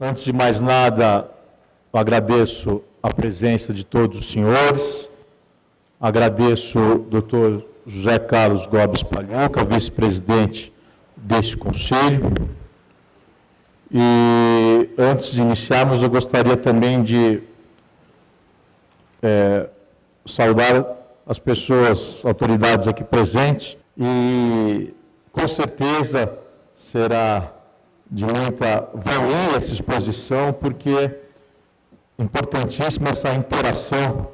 Antes de mais nada, eu agradeço a presença de todos os senhores, agradeço ao doutor José Carlos Gobes Palhoca, vice-presidente deste conselho. E antes de iniciarmos, eu gostaria também de saudar as pessoas, autoridades aqui presentes, e com certeza será de muita valia essa exposição, porque é importantíssima essa interação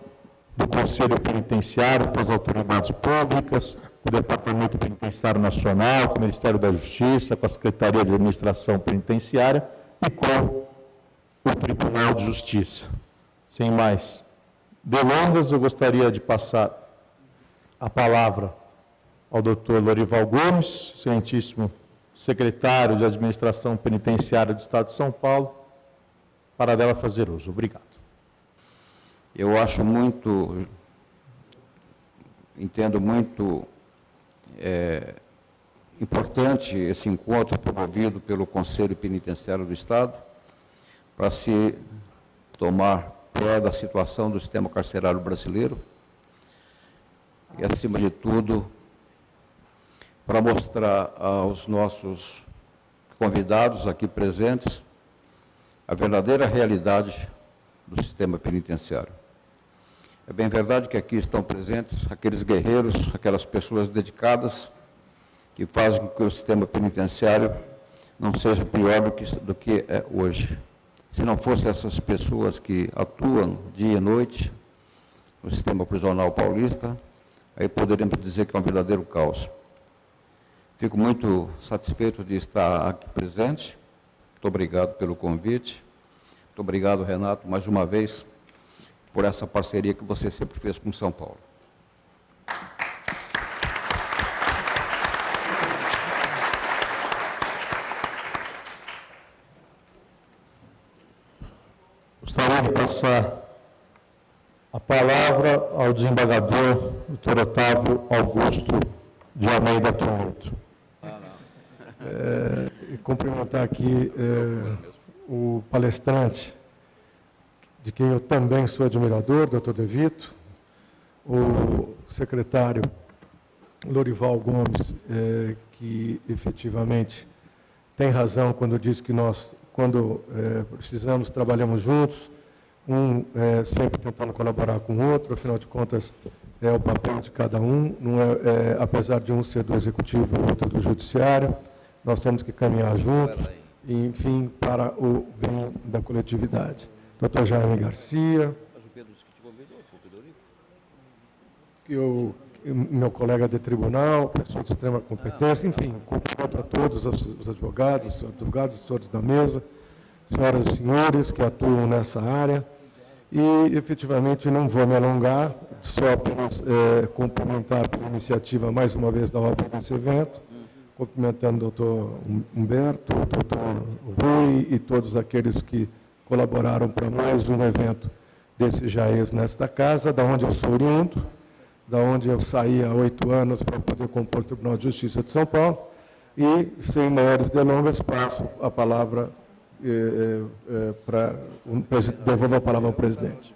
do Conselho Penitenciário com as autoridades públicas, com o Departamento Penitenciário Nacional, com o Ministério da Justiça, com a Secretaria de Administração Penitenciária e com o Tribunal de Justiça. Sem mais delongas, eu gostaria de passar a palavra ao doutor Lorival Gomes, excelentíssimo secretário de Administração Penitenciária do Estado de São Paulo, para dela fazer uso. Obrigado. Eu acho entendo muito importante esse encontro promovido pelo Conselho Penitenciário do Estado para se tomar pé da situação do sistema carcerário brasileiro e, acima de tudo, para mostrar aos nossos convidados aqui presentes a verdadeira realidade do sistema penitenciário. É bem verdade que aqui estão presentes aqueles guerreiros, aquelas pessoas dedicadas que fazem com que o sistema penitenciário não seja pior do que é hoje. Se não fossem essas pessoas que atuam dia e noite no sistema prisional paulista, aí poderíamos dizer que é um verdadeiro caos. Fico muito satisfeito de estar aqui presente. Muito obrigado pelo convite. Muito obrigado, Renato, mais uma vez, por essa parceria que você sempre fez com São Paulo. Gostaria de passar a palavra ao desembargador, doutor Otávio Augusto de Almeida Toledo. E cumprimentar aqui o palestrante, de quem eu também sou admirador, doutor De Vito, o secretário Lorival Gomes, que efetivamente tem razão quando diz que nós, quando precisamos, trabalhamos juntos, sempre tentando colaborar com o outro, afinal de contas, é o papel de cada um, não apesar de um ser do Executivo e o outro do Judiciário, nós temos que caminhar juntos, enfim, para o bem da coletividade. Dr. Jaime Garcia, meu colega de tribunal, pessoa de extrema competência, enfim, cumprimento a todos os advogados, senhores da mesa, senhoras e senhores que atuam nessa área, e efetivamente não vou me alongar, só apenas cumprimentar pela iniciativa mais uma vez da OAB desse evento, cumprimentando o doutor Humberto, o doutor Rui e todos aqueles que colaboraram para mais um evento desse JAES nesta casa, da onde eu sou oriundo, da onde eu saí há 8 anos para poder compor o Tribunal de Justiça de São Paulo, e, sem maiores delongas, passo a palavra devolvo a palavra ao presidente.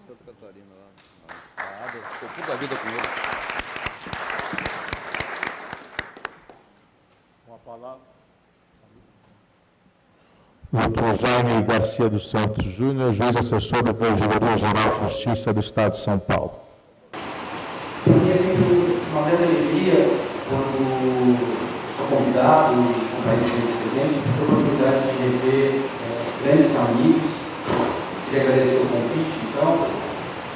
Doutor Jaime Garcia dos Santos Júnior, juiz assessor da Corregedoria-Geral de Justiça do Estado de São Paulo. Para mim é sempre uma grande alegria quando sou convidado e compareço nesses eventos, porque tenho a oportunidade de rever grandes amigos. Queria agradecer o convite, então,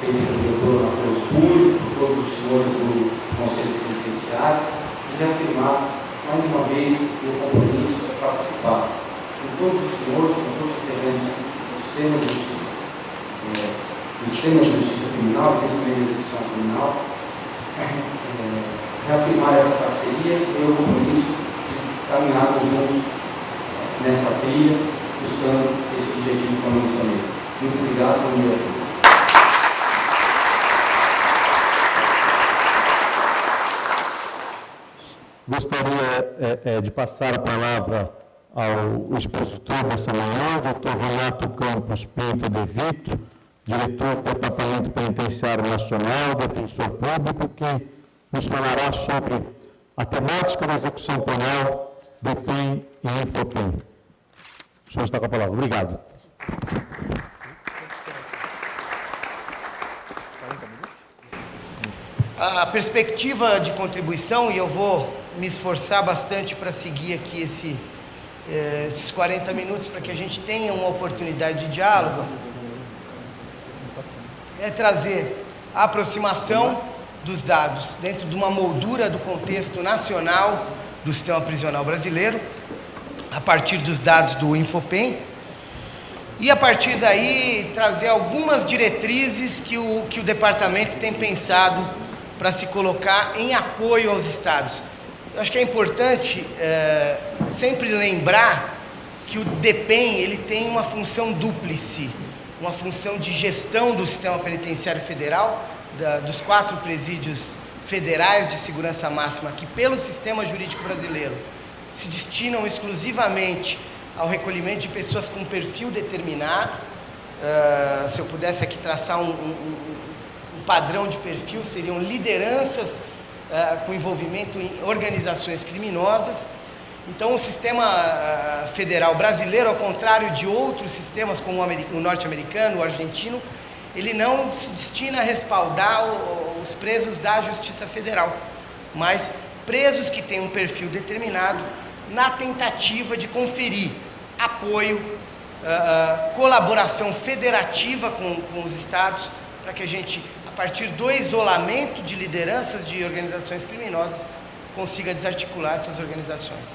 feito pelo doutor Matheus Cury, por todos os senhores do Conselho Penitenciário, e reafirmar mais uma vez o meu compromisso de participar com todos os senhores, com todos os integrantes do sistema de justiça criminal, principalmente da execução criminal, reafirmar essa parceria e o meu compromisso de caminharmos juntos nessa trilha, buscando esse objetivo que eu mencionei. Muito obrigado, bom dia a todos. Gostaria de passar a palavra ao expositor dessa manhã, Dr. Renato Campos Pinto de Vito, diretor do Departamento Penitenciário Nacional, defensor público, que nos falará sobre a temática da execução penal, DEPEN e Infopem. O senhor está com a palavra. Obrigado. A perspectiva de contribuição, e eu vou me esforçar bastante para seguir aqui esses 40 minutos, para que a gente tenha uma oportunidade de diálogo, é trazer a aproximação dos dados dentro de uma moldura do contexto nacional do sistema prisional brasileiro, a partir dos dados do Infopem, e a partir daí trazer algumas diretrizes que o departamento tem pensado para se colocar em apoio aos estados. Eu acho que é importante sempre lembrar que o DEPEN ele tem uma função dúplice, uma função de gestão do sistema penitenciário federal, dos 4 presídios federais de segurança máxima, que pelo sistema jurídico brasileiro se destinam exclusivamente ao recolhimento de pessoas com perfil determinado. Se eu pudesse aqui traçar um padrão de perfil, seriam lideranças com envolvimento em organizações criminosas. Então, o sistema federal brasileiro, ao contrário de outros sistemas, como o norte-americano, o argentino, ele não se destina a respaldar os presos da Justiça Federal, mas presos que têm um perfil determinado, na tentativa de conferir apoio, colaboração federativa com os estados, para que a gente, a partir do isolamento de lideranças de organizações criminosas, consiga desarticular essas organizações.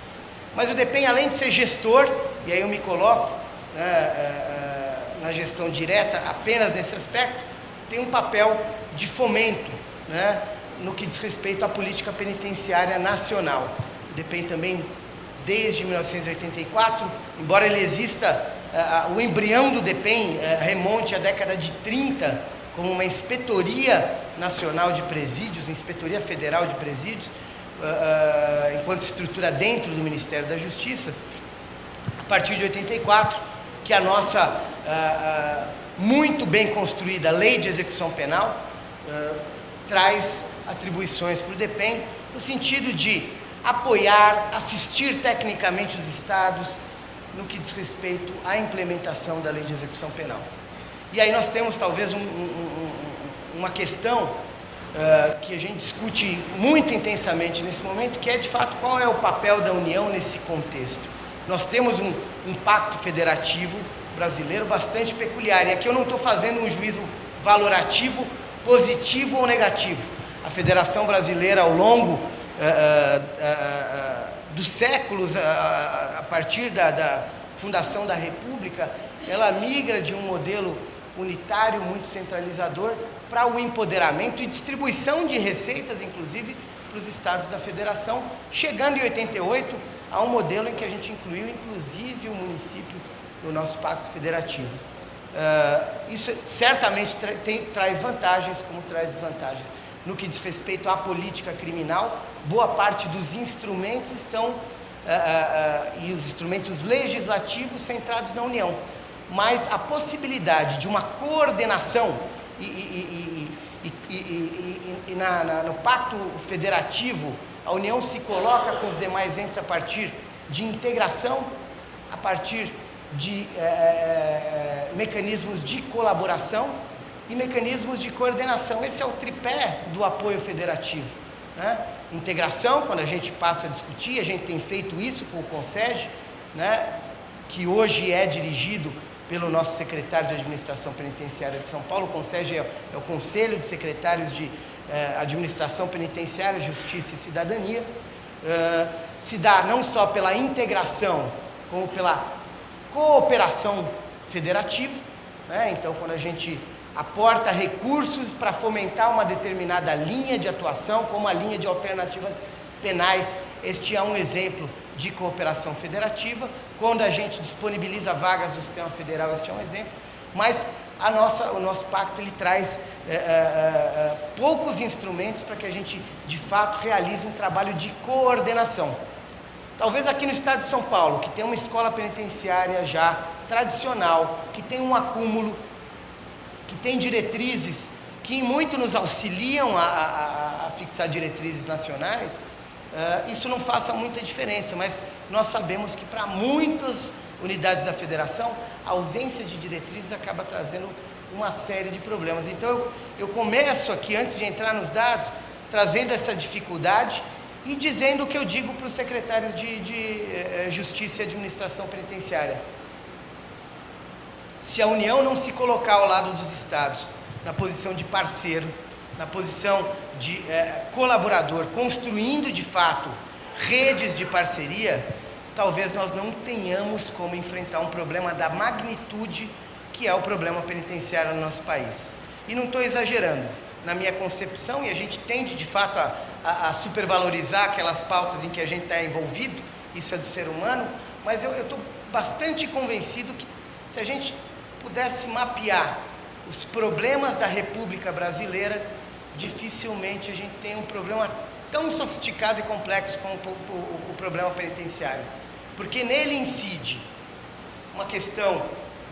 Mas o DEPEN, além de ser gestor, e aí eu me coloco na gestão direta apenas nesse aspecto, tem um papel de fomento, né, no que diz respeito à política penitenciária nacional. O DEPEN também, desde 1984, embora ele exista, o embrião do DEPEN remonte à década de 30, como uma inspetoria nacional de presídios, inspetoria federal de presídios, enquanto estrutura dentro do Ministério da Justiça, a partir de 84, que a nossa muito bem construída Lei de Execução Penal traz atribuições para o DEPEN, no sentido de apoiar, assistir tecnicamente os estados no que diz respeito à implementação da Lei de Execução Penal. E aí nós temos talvez uma questão que a gente discute muito intensamente nesse momento, que é de fato qual é o papel da União nesse contexto. Nós temos um pacto federativo brasileiro bastante peculiar, e aqui eu não estou fazendo um juízo valorativo, positivo ou negativo. A Federação Brasileira, ao longo dos séculos, a partir da fundação da República, ela migra de um modelo unitário, muito centralizador, para o empoderamento e distribuição de receitas, inclusive, para os estados da federação, chegando em 88 a um modelo em que a gente incluiu, inclusive, o município no nosso pacto federativo. Isso certamente traz vantagens, como traz desvantagens. No que diz respeito à política criminal, boa parte dos instrumentos estão, e os instrumentos legislativos, centrados na União. Mas a possibilidade de uma coordenação no pacto federativo, a União se coloca com os demais entes a partir de integração, a partir de mecanismos de colaboração e mecanismos de coordenação. Esse é o tripé do apoio federativo, né? Integração, quando a gente passa a discutir, a gente tem feito isso com o CONSEG, né, que hoje é dirigido pelo nosso secretário de Administração Penitenciária de São Paulo. O CONSEG é o Conselho de Secretários de Administração Penitenciária, Justiça e Cidadania. Se dá não só pela integração, como pela cooperação federativa, né? Então, quando a gente aporta recursos para fomentar uma determinada linha de atuação, como a linha de alternativas penais, este é um exemplo de cooperação federativa. Quando a gente disponibiliza vagas do sistema federal, este é um exemplo. Mas o nosso pacto ele traz poucos instrumentos para que a gente, de fato, realize um trabalho de coordenação. Talvez aqui no estado de São Paulo, que tem uma escola penitenciária já tradicional, que tem um acúmulo, que tem diretrizes que muito nos auxiliam a fixar diretrizes nacionais, isso não faça muita diferença, mas nós sabemos que para muitas unidades da federação, a ausência de diretrizes acaba trazendo uma série de problemas. Então eu começo aqui, antes de entrar nos dados, trazendo essa dificuldade e dizendo o que eu digo para os secretários de Justiça e Administração Penitenciária. Se a União não se colocar ao lado dos estados, na posição de parceiro, na posição de colaborador, construindo de fato redes de parceria, talvez nós não tenhamos como enfrentar um problema da magnitude que é o problema penitenciário no nosso país. E não estou exagerando, na minha concepção, e a gente tende de fato a supervalorizar aquelas pautas em que a gente está envolvido, isso é do ser humano, mas eu estou bastante convencido que se a gente pudesse mapear os problemas da República Brasileira, dificilmente a gente tem um problema tão sofisticado e complexo como o problema penitenciário, porque nele incide uma questão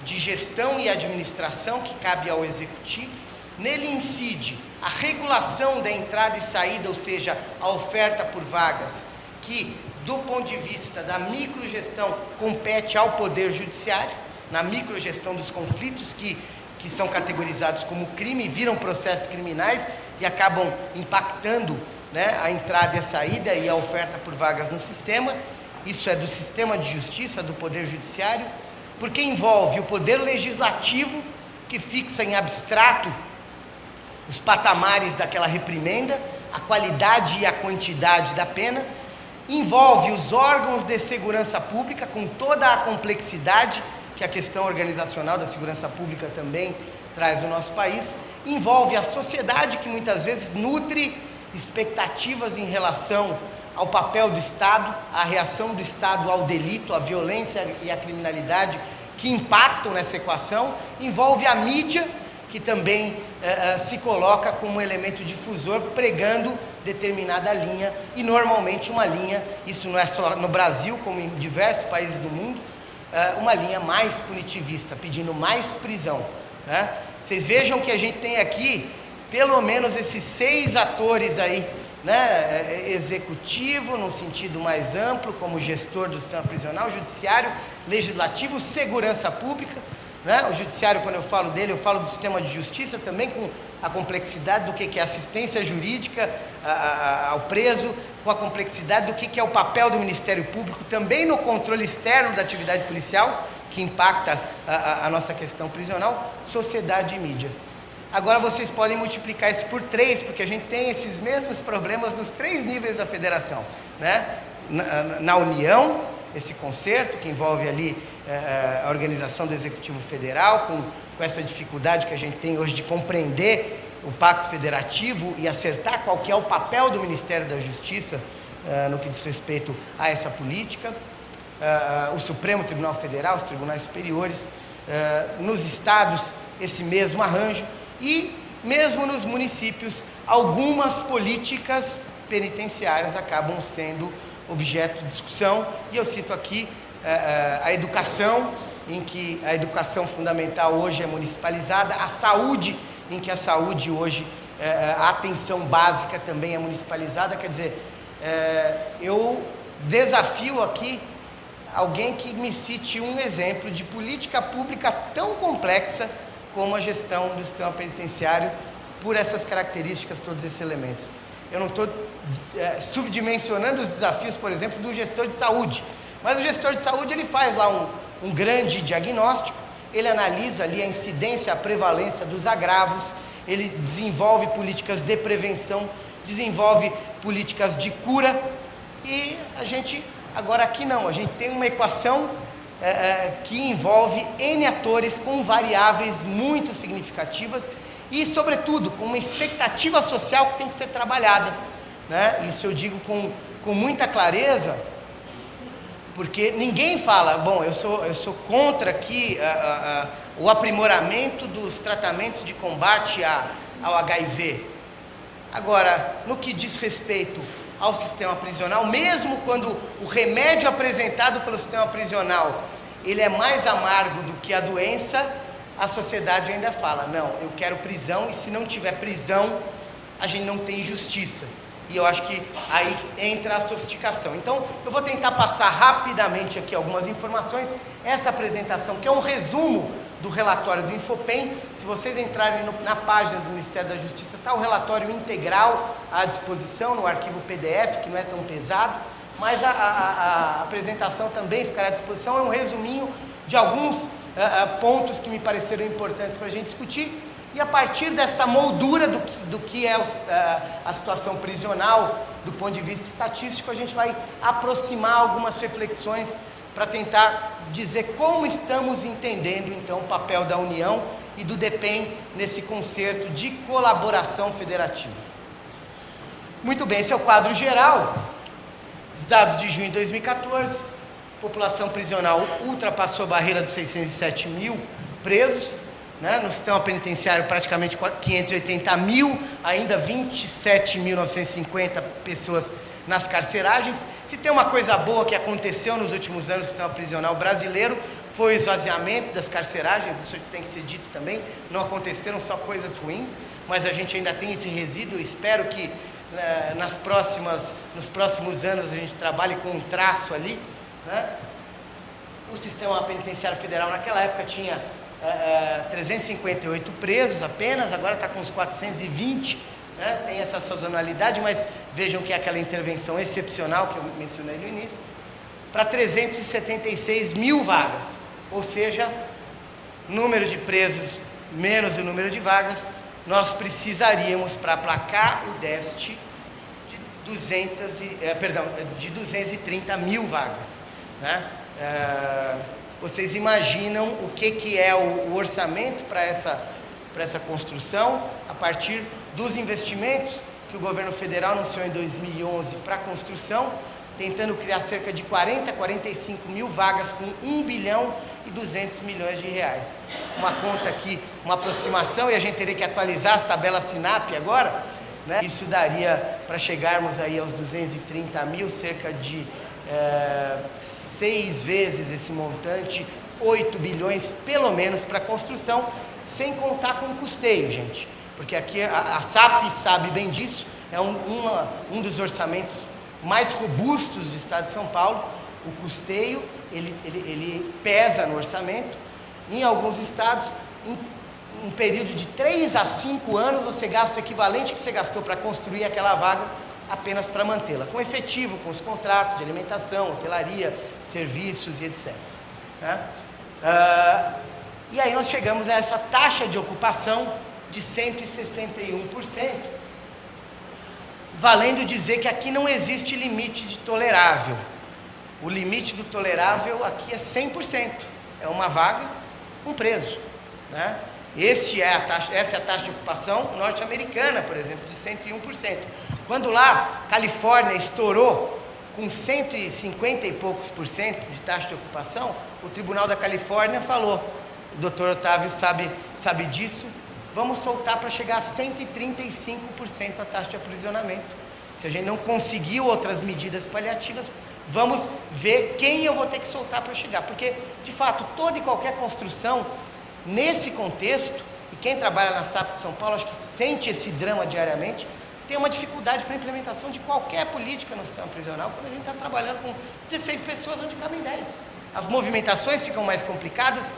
de gestão e administração que cabe ao executivo, nele incide a regulação da entrada e saída, ou seja, a oferta por vagas, que do ponto de vista da microgestão compete ao Poder Judiciário, na microgestão dos conflitos que são categorizados como crime, viram processos criminais e acabam impactando, né, a entrada e a saída e a oferta por vagas no sistema. Isso é do sistema de justiça, do Poder Judiciário, porque envolve o Poder Legislativo, que fixa em abstrato os patamares daquela reprimenda, a qualidade e a quantidade da pena, envolve os órgãos de segurança pública, com toda a complexidade que a questão organizacional da segurança pública também traz no nosso país, envolve a sociedade, que muitas vezes nutre expectativas em relação ao papel do Estado, à reação do Estado ao delito, à violência e à criminalidade que impactam nessa equação, envolve a mídia, que também se coloca como elemento difusor, pregando determinada linha, e normalmente uma linha, isso não é só no Brasil, como em diversos países do mundo, uma linha mais punitivista, pedindo mais prisão, né? Vocês vejam que a gente tem aqui, pelo menos esses 6 atores aí, né? Executivo, no sentido mais amplo, como gestor do sistema prisional, judiciário, legislativo, segurança pública, né? O judiciário, quando eu falo dele, eu falo do sistema de justiça também, com a complexidade do que é assistência jurídica ao preso, com a complexidade do que é o papel do Ministério Público, também no controle externo da atividade policial, que impacta a nossa questão prisional, sociedade e mídia. Agora vocês podem multiplicar isso por 3, porque a gente tem esses mesmos problemas nos 3 níveis da federação, né? Na União, esse concerto que envolve ali a organização do Executivo Federal, com essa dificuldade que a gente tem hoje de compreender o Pacto Federativo e acertar qual que é o papel do Ministério da Justiça no que diz respeito a essa política, o Supremo Tribunal Federal, os tribunais superiores, nos estados esse mesmo arranjo, e mesmo nos municípios algumas políticas penitenciárias acabam sendo objeto de discussão, e eu cito aqui a educação, em que a educação fundamental hoje é municipalizada, a saúde, em que a saúde hoje, a atenção básica também é municipalizada. Quer dizer, eu desafio aqui alguém que me cite um exemplo de política pública tão complexa como a gestão do sistema penitenciário, por essas características, todos esses elementos. Eu não estou subdimensionando os desafios, por exemplo, do gestor de saúde, mas o gestor de saúde, ele faz lá um grande diagnóstico, ele analisa ali a incidência, a prevalência dos agravos, ele desenvolve políticas de prevenção, desenvolve políticas de cura, e a gente, agora aqui não, a gente tem uma equação que envolve N atores com variáveis muito significativas e, sobretudo, com uma expectativa social que tem que ser trabalhada, né? Isso eu digo com muita clareza, porque ninguém fala, bom, eu sou contra aqui o aprimoramento dos tratamentos de combate ao HIV. Agora, no que diz respeito ao sistema prisional, mesmo quando o remédio apresentado pelo sistema prisional, ele é mais amargo do que a doença, a sociedade ainda fala, não, eu quero prisão, e se não tiver prisão, a gente não tem justiça. E eu acho que aí entra a sofisticação. Então, eu vou tentar passar rapidamente aqui algumas informações. Essa apresentação, que é um resumo do relatório do Infopem, se vocês entrarem na página do Ministério da Justiça, está o relatório integral à disposição, no arquivo PDF, que não é tão pesado, mas a apresentação também ficará à disposição. É um resuminho de alguns pontos que me pareceram importantes para a gente discutir. E a partir dessa moldura do que é a situação prisional, do ponto de vista estatístico, a gente vai aproximar algumas reflexões para tentar dizer como estamos entendendo, então, o papel da União e do DEPEN nesse concerto de colaboração federativa. Muito bem, esse é o quadro geral. Os dados de junho de 2014, a população prisional ultrapassou a barreira dos 607 mil presos, né? No sistema penitenciário praticamente 580 mil, ainda 27.950 pessoas nas carceragens. Se tem uma coisa boa que aconteceu nos últimos anos no sistema prisional brasileiro, foi o esvaziamento das carceragens, isso tem que ser dito também, não aconteceram só coisas ruins, mas a gente ainda tem esse resíduo. Eu espero que nos próximos anos a gente trabalhe com um traço ali, né? O sistema penitenciário federal naquela época tinha 358 presos apenas, agora está com uns 420, né? Tem essa sazonalidade, mas vejam que é aquela intervenção excepcional que eu mencionei no início, para 376 mil vagas, ou seja, número de presos menos o número de vagas, nós precisaríamos, para aplacar o déficit, de 230 mil vagas, né? Vocês imaginam o que é o orçamento para essa construção, a partir dos investimentos que o governo federal anunciou em 2011 para a construção, tentando criar cerca de 45 mil vagas com 1 bilhão e 200 milhões de reais. Uma conta aqui, uma aproximação, e a gente teria que atualizar as tabelas SINAP agora, né? Isso daria para chegarmos aí aos 230 mil, cerca de 6 vezes esse montante, 8 bilhões pelo menos para a construção, sem contar com o custeio, gente. Porque aqui a SAP sabe bem disso, é um dos orçamentos mais robustos do Estado de São Paulo. O custeio, ele pesa no orçamento. Em alguns estados, em um período de 3 a 5 anos, você gasta o equivalente que você gastou para construir aquela vaga, apenas para mantê-la, com efetivo, com os contratos de alimentação, hotelaria, serviços e etc. Né? E aí nós chegamos a essa taxa de ocupação de 161%, valendo dizer que aqui não existe limite de tolerável. O limite do tolerável aqui é 100%, é uma vaga, um preso, né? Essa é a taxa de ocupação norte-americana, por exemplo, de 101%. Quando lá, Califórnia estourou com 150 e poucos por cento de taxa de ocupação, o Tribunal da Califórnia falou, o doutor Otávio sabe disso, vamos soltar para chegar a 135% a taxa de aprisionamento. Se a gente não conseguiu outras medidas paliativas, vamos ver quem eu vou ter que soltar para chegar. Porque, de fato, toda e qualquer construção, nesse contexto, e quem trabalha na SAP de São Paulo, acho que sente esse drama diariamente, tem uma dificuldade para a implementação de qualquer política no sistema prisional, quando a gente está trabalhando com 16 pessoas onde cabem 10. As movimentações ficam mais complicadas,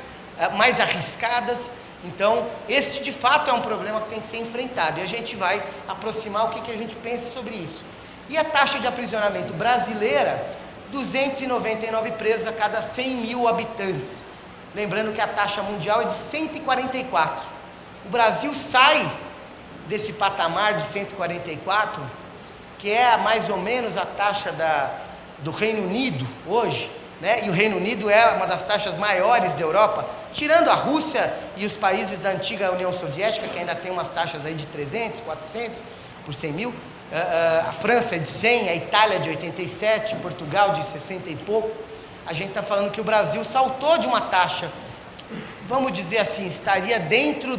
mais arriscadas. Então, este de fato é um problema que tem que ser enfrentado, e a gente vai aproximar o que a gente pensa sobre isso. E a taxa de aprisionamento brasileira, 299 presos a cada 100 mil habitantes. Lembrando que a taxa mundial é de 144. O Brasil sai desse patamar de 144, que é mais ou menos a taxa do Reino Unido hoje, né? E o Reino Unido é uma das taxas maiores da Europa, tirando a Rússia e os países da antiga União Soviética, que ainda tem umas taxas aí de 300, 400 por 100 mil. A França é de 100, a Itália de 87, Portugal de 60 e pouco. A gente está falando que o Brasil saltou de uma taxa, vamos dizer assim, estaria dentro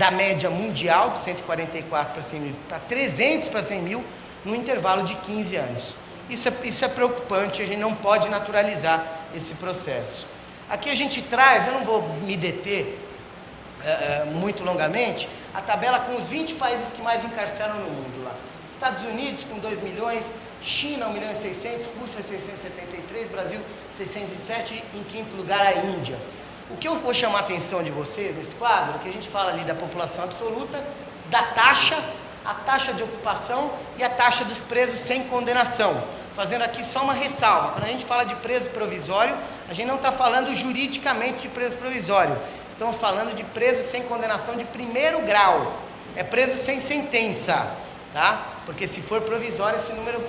da média mundial, de 144 para 100 mil, para 300 para 100 mil, num intervalo de 15 anos. Isso é preocupante, a gente não pode naturalizar esse processo. Aqui a gente traz, eu não vou me deter muito longamente, a tabela com os 20 países que mais encarceram no mundo lá. Estados Unidos com 2 milhões, China 1 milhão e 600, Rússia 673, Brasil 607, em quinto lugar a Índia. O que eu vou chamar a atenção de vocês nesse quadro, é que a gente fala ali da população absoluta, da taxa, a taxa de ocupação e a taxa dos presos sem condenação. Fazendo aqui só uma ressalva, quando a gente fala de preso provisório, a gente não está falando juridicamente de preso provisório, estamos falando de preso sem condenação de primeiro grau, é preso sem sentença, tá? Porque se for provisório, esse número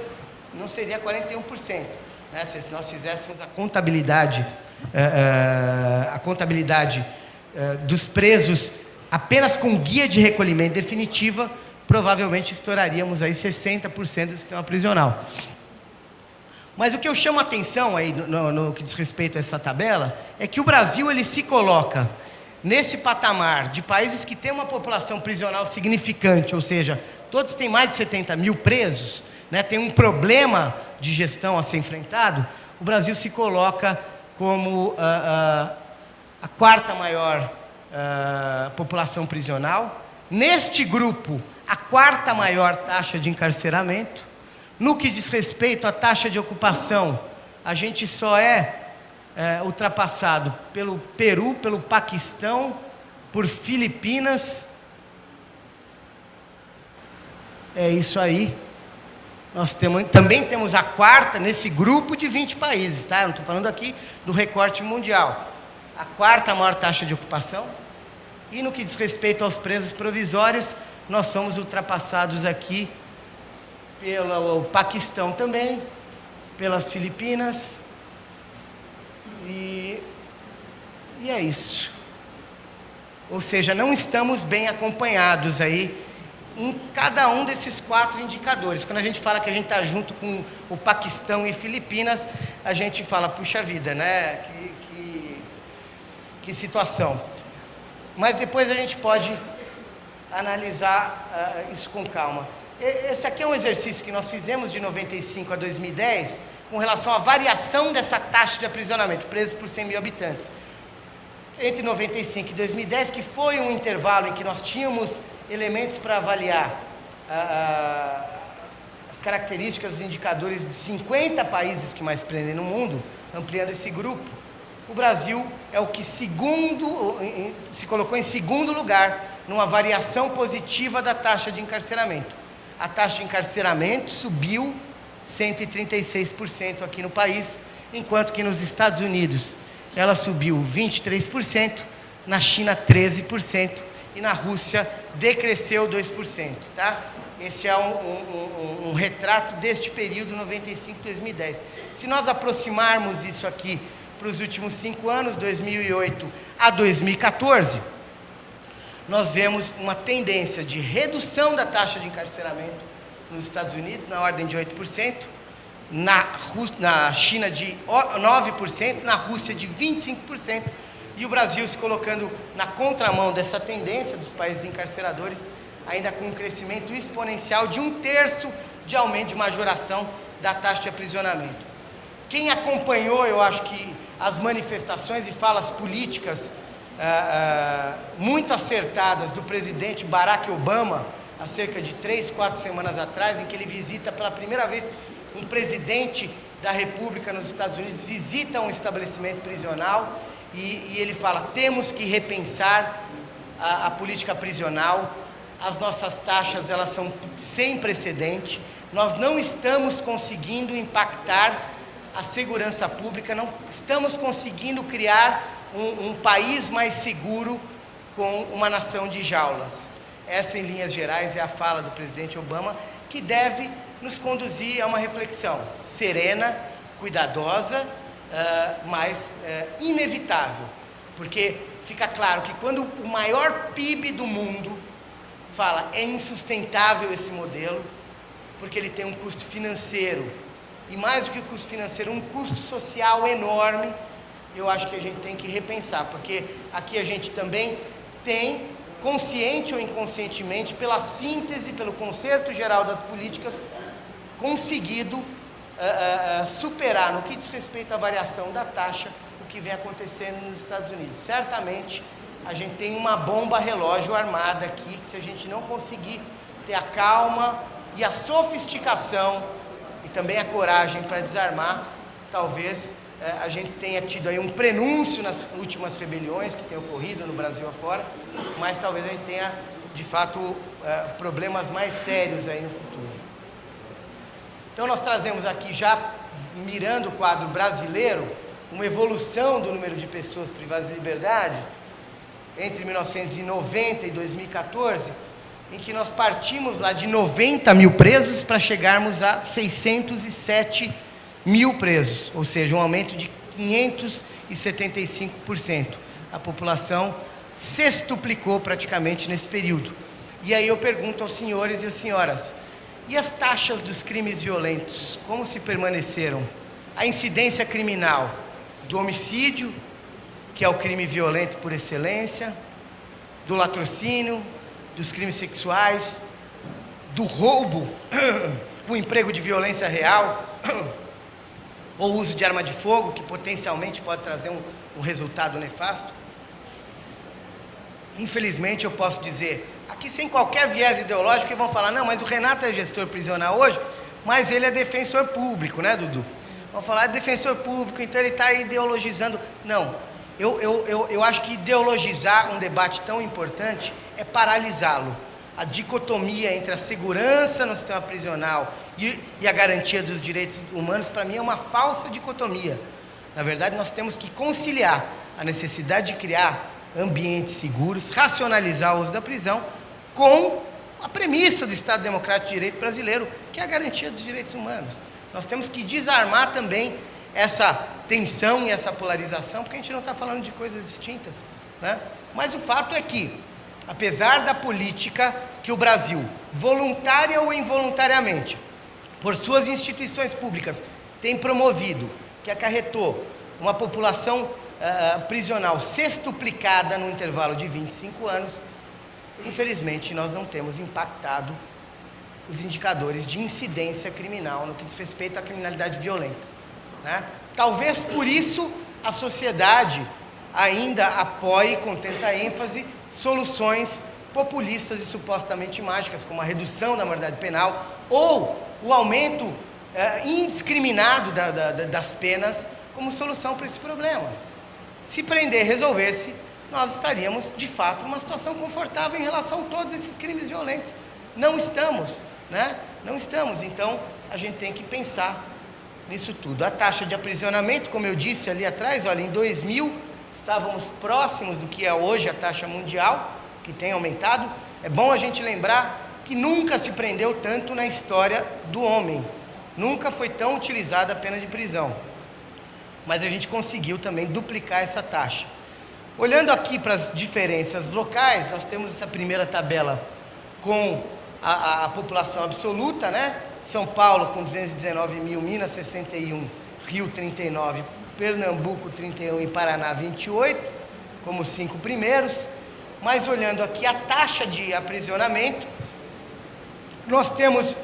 não seria 41%, né? Se nós fizéssemos a contabilidade dos presos apenas com guia de recolhimento definitiva, provavelmente estouraríamos aí 60% do sistema prisional. Mas o que eu chamo a atenção aí no que diz respeito a essa tabela é que o Brasil ele se coloca nesse patamar de países que têm uma população prisional significante, ou seja, todos têm mais de 70 mil presos, né, tem um problema de gestão a ser enfrentado. O Brasil se coloca como a quarta maior população prisional. Neste grupo, a quarta maior taxa de encarceramento. No que diz respeito à taxa de ocupação, a gente só é ultrapassado pelo Peru, pelo Paquistão, por Filipinas. É isso aí. Nós também temos a quarta nesse grupo de 20 países, tá? Eu não estou falando aqui do recorte mundial. A quarta maior taxa de ocupação. E no que diz respeito aos presos provisórios, nós somos ultrapassados aqui pelo Paquistão também, pelas Filipinas, e é isso. Ou seja, não estamos bem acompanhados aí em cada um desses 4 indicadores. Quando a gente fala que a gente está junto com o Paquistão e Filipinas, a gente fala, puxa vida, né? Que situação. Mas depois a gente pode analisar isso com calma. Esse aqui é um exercício que nós fizemos de 95 a 2010, com relação à variação dessa taxa de aprisionamento, presos por 100 mil habitantes. Entre 95 e 2010, que foi um intervalo em que nós tínhamos elementos para avaliar as características, os indicadores de 50 países que mais prendem no mundo, ampliando esse grupo. O Brasil é o que se colocou em segundo lugar, numa variação positiva da taxa de encarceramento. A taxa de encarceramento subiu 136% aqui no país, enquanto que nos Estados Unidos ela subiu 23%, na China 13% e na Rússia decresceu 2%. Tá? Esse é um retrato deste período 95-2010. Se nós aproximarmos isso aqui para os últimos 5 anos, 2008 a 2014, nós vemos uma tendência de redução da taxa de encarceramento nos Estados Unidos, na ordem de 8%, na China de 9%, na Rússia de 25%, e o Brasil se colocando na contramão dessa tendência dos países encarceradores, ainda com um crescimento exponencial de 1/3 de aumento de majoração da taxa de aprisionamento. Quem acompanhou, eu acho que as manifestações e falas políticas muito acertadas do presidente Barack Obama, há cerca de 3, 4 semanas atrás, em que ele visita pela primeira vez um presidente da República nos Estados Unidos, visita um estabelecimento prisional e ele fala, temos que repensar a política prisional, as nossas taxas elas são sem precedente, nós não estamos conseguindo impactar a segurança pública, não estamos conseguindo criar um país mais seguro com uma nação de jaulas. Essa, em linhas gerais, é a fala do presidente Obama, que deve nos conduzir a uma reflexão serena, cuidadosa, mas inevitável. Porque fica claro que quando o maior PIB do mundo fala é insustentável esse modelo, porque ele tem um custo financeiro, e mais do que o custo financeiro, um custo social enorme, eu acho que a gente tem que repensar, porque aqui a gente também tem consciente ou inconscientemente, pela síntese, pelo concerto geral das políticas, conseguido superar, no que diz respeito à variação da taxa, o que vem acontecendo nos Estados Unidos. Certamente, a gente tem uma bomba relógio armada aqui, que se a gente não conseguir ter a calma e a sofisticação, e também a coragem para desarmar, talvez a gente tenha tido aí um prenúncio nas últimas rebeliões que têm ocorrido no Brasil afora, mas talvez a gente tenha, de fato, problemas mais sérios aí no futuro. Então nós trazemos aqui, já mirando o quadro brasileiro, uma evolução do número de pessoas privadas de liberdade entre 1990 e 2014, em que nós partimos lá de 90 mil presos para chegarmos a 607 mil presos, ou seja, um aumento de 575%. A população sextuplicou praticamente nesse período. E aí eu pergunto aos senhores e às senhoras, e as taxas dos crimes violentos, como se permaneceram? A incidência criminal do homicídio, que é o crime violento por excelência, do latrocínio, dos crimes sexuais, do roubo, o emprego de violência real, ou uso de arma de fogo, que potencialmente pode trazer um resultado nefasto. Infelizmente, eu posso dizer, aqui sem qualquer viés ideológico, que vão falar, não, mas o Renato é gestor prisional hoje, mas ele é defensor público, né, Dudu? Vão falar, é defensor público, então ele está ideologizando. Não, eu acho que ideologizar um debate tão importante é paralisá-lo. A dicotomia entre a segurança no sistema prisional e a garantia dos direitos humanos, para mim, é uma falsa dicotomia. Na verdade, nós temos que conciliar a necessidade de criar ambientes seguros, racionalizar o uso da prisão, com a premissa do Estado Democrático de Direito brasileiro, que é a garantia dos direitos humanos. Nós temos que desarmar também essa tensão e essa polarização, porque a gente não está falando de coisas distintas, né? Mas o fato é que, apesar da política que o Brasil, voluntária ou involuntariamente, por suas instituições públicas, tem promovido, que acarretou uma população prisional sextuplicada no intervalo de 25 anos, infelizmente nós não temos impactado os indicadores de incidência criminal no que diz respeito à criminalidade violenta, né? Talvez por isso a sociedade ainda apoie com tanta ênfase soluções populistas e supostamente mágicas, como a redução da maioridade penal ou o aumento indiscriminado das penas como solução para esse problema. Se prender resolvesse, nós estaríamos, de fato, numa situação confortável em relação a todos esses crimes violentos. Não estamos, né? Não estamos. Então, a gente tem que pensar nisso tudo. A taxa de aprisionamento, como eu disse ali atrás, olha, em 2000, estávamos próximos do que é hoje a taxa mundial, que tem aumentado. É bom a gente lembrar que nunca se prendeu tanto na história do homem. Nunca foi tão utilizada a pena de prisão. Mas a gente conseguiu também duplicar essa taxa. Olhando aqui para as diferenças locais, nós temos essa primeira tabela com a população absoluta, né? São Paulo com 219 mil, Minas 61, Rio 39, Pernambuco 31 e Paraná 28, como os 5 primeiros. Mas olhando aqui a taxa de aprisionamento, nós temos,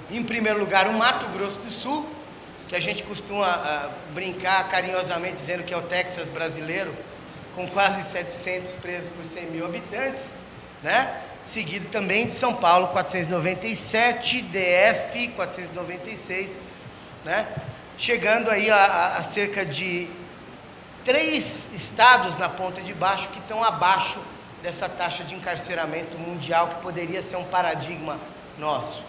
em primeiro lugar, o Mato Grosso do Sul, que a gente costuma brincar carinhosamente dizendo que é o Texas brasileiro, com quase 700 presos por 100 mil habitantes, né? Seguido também de São Paulo, 497, DF, 496, né? Chegando aí a cerca de 3 estados na ponta de baixo que estão abaixo dessa taxa de encarceramento mundial, que poderia ser um paradigma nosso.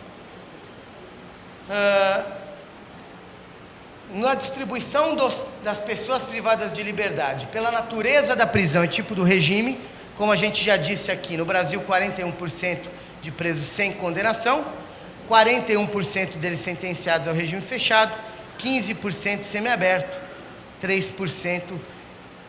Na distribuição das pessoas privadas de liberdade, pela natureza da prisão e tipo do regime, como a gente já disse aqui, no Brasil 41% de presos sem condenação, 41% deles sentenciados ao regime fechado, 15% semiaberto, 3%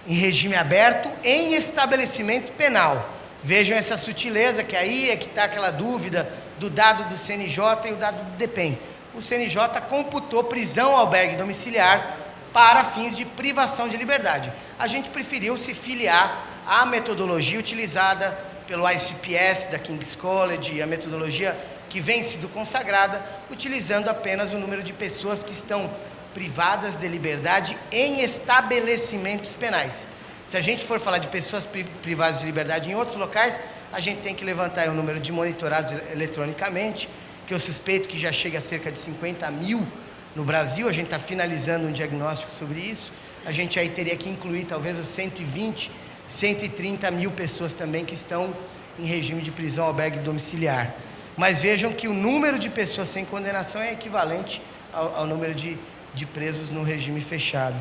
em regime aberto em estabelecimento penal. Vejam essa sutileza, que aí é que está aquela dúvida do dado do CNJ e o dado do DEPEN. O CNJ computou prisão albergue domiciliar para fins de privação de liberdade. A gente preferiu se filiar a metodologia utilizada pelo ICPS da King's College, a metodologia que vem sido consagrada, utilizando apenas o número de pessoas que estão privadas de liberdade em estabelecimentos penais. Se a gente for falar de pessoas privadas de liberdade em outros locais, a gente tem que levantar o número de monitorados eletronicamente, que eu suspeito que já chega a cerca de 50 mil no Brasil. A gente está finalizando um diagnóstico sobre isso. A gente aí teria que incluir talvez os 120, 130 mil pessoas também que estão em regime de prisão albergue domiciliar. Mas vejam que o número de pessoas sem condenação é equivalente ao número de presos no regime fechado.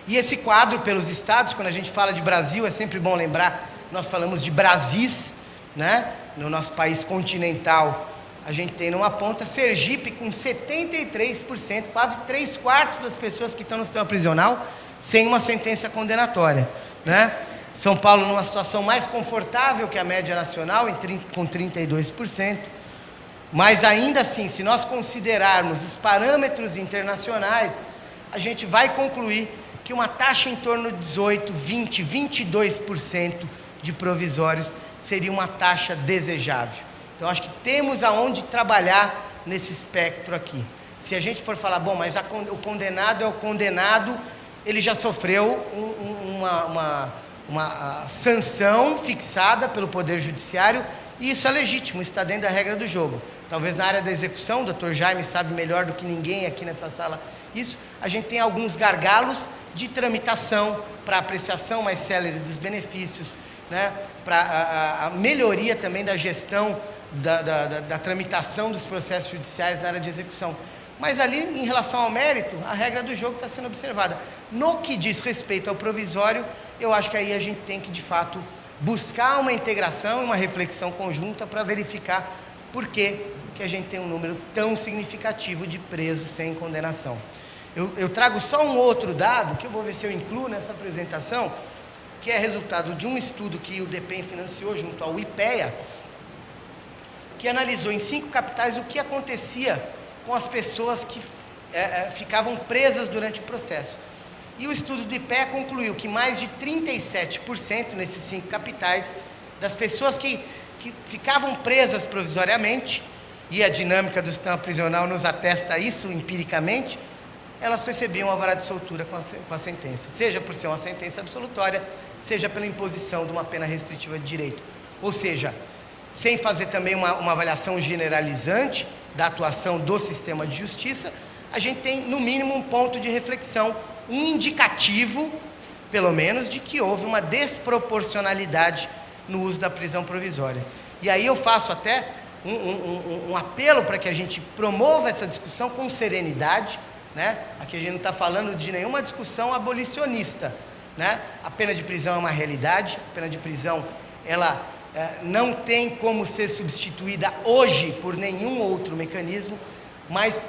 E esse quadro pelos estados, quando a gente fala de Brasil, é sempre bom lembrar, nós falamos de Brasis, né? No nosso país continental, a gente tem numa ponta Sergipe com 73%, quase 3/4 das pessoas que estão no sistema prisional sem uma sentença condenatória, né? São Paulo numa situação mais confortável que a média nacional, com 32%, mas ainda assim, se nós considerarmos os parâmetros internacionais, a gente vai concluir que uma taxa em torno de 18, 20, 22% de provisórios seria uma taxa desejável. Então, acho que temos aonde trabalhar nesse espectro aqui. Se a gente for falar, bom, mas o condenado é o condenado, ele já sofreu uma sanção fixada pelo Poder Judiciário, e isso é legítimo, está dentro da regra do jogo. Talvez na área da execução, o Dr. Jaime sabe melhor do que ninguém aqui nessa sala isso, a gente tem alguns gargalos de tramitação para apreciação mais célere dos benefícios, né? Para a melhoria também da gestão da tramitação dos processos judiciais na área de execução. Mas ali, em relação ao mérito, a regra do jogo está sendo observada. No que diz respeito ao provisório, eu acho que aí a gente tem que, de fato, buscar uma integração, uma reflexão conjunta para verificar por que a gente tem um número tão significativo de presos sem condenação. Eu trago só um outro dado, que eu vou ver se eu incluo nessa apresentação, que é resultado de um estudo que o DEPEN financiou junto ao IPEA, que analisou em 5 capitais o que acontecia com as pessoas que ficavam presas durante o processo. E o estudo do IPEA concluiu que mais de 37% nesses 5 capitais das pessoas que ficavam presas provisoriamente, e a dinâmica do sistema prisional nos atesta isso empiricamente, elas recebiam alvará de soltura com a sentença, seja por ser uma sentença absolutória, seja pela imposição de uma pena restritiva de direito. Ou seja, sem fazer também uma avaliação generalizante da atuação do sistema de justiça, a gente tem, no mínimo, um ponto de reflexão, um indicativo, pelo menos, de que houve uma desproporcionalidade no uso da prisão provisória. E aí eu faço até um apelo para que a gente promova essa discussão com serenidade, né? Aqui a gente não está falando de nenhuma discussão abolicionista, né? A pena de prisão é uma realidade, a pena de prisão, ela não tem como ser substituída hoje por nenhum outro mecanismo, mas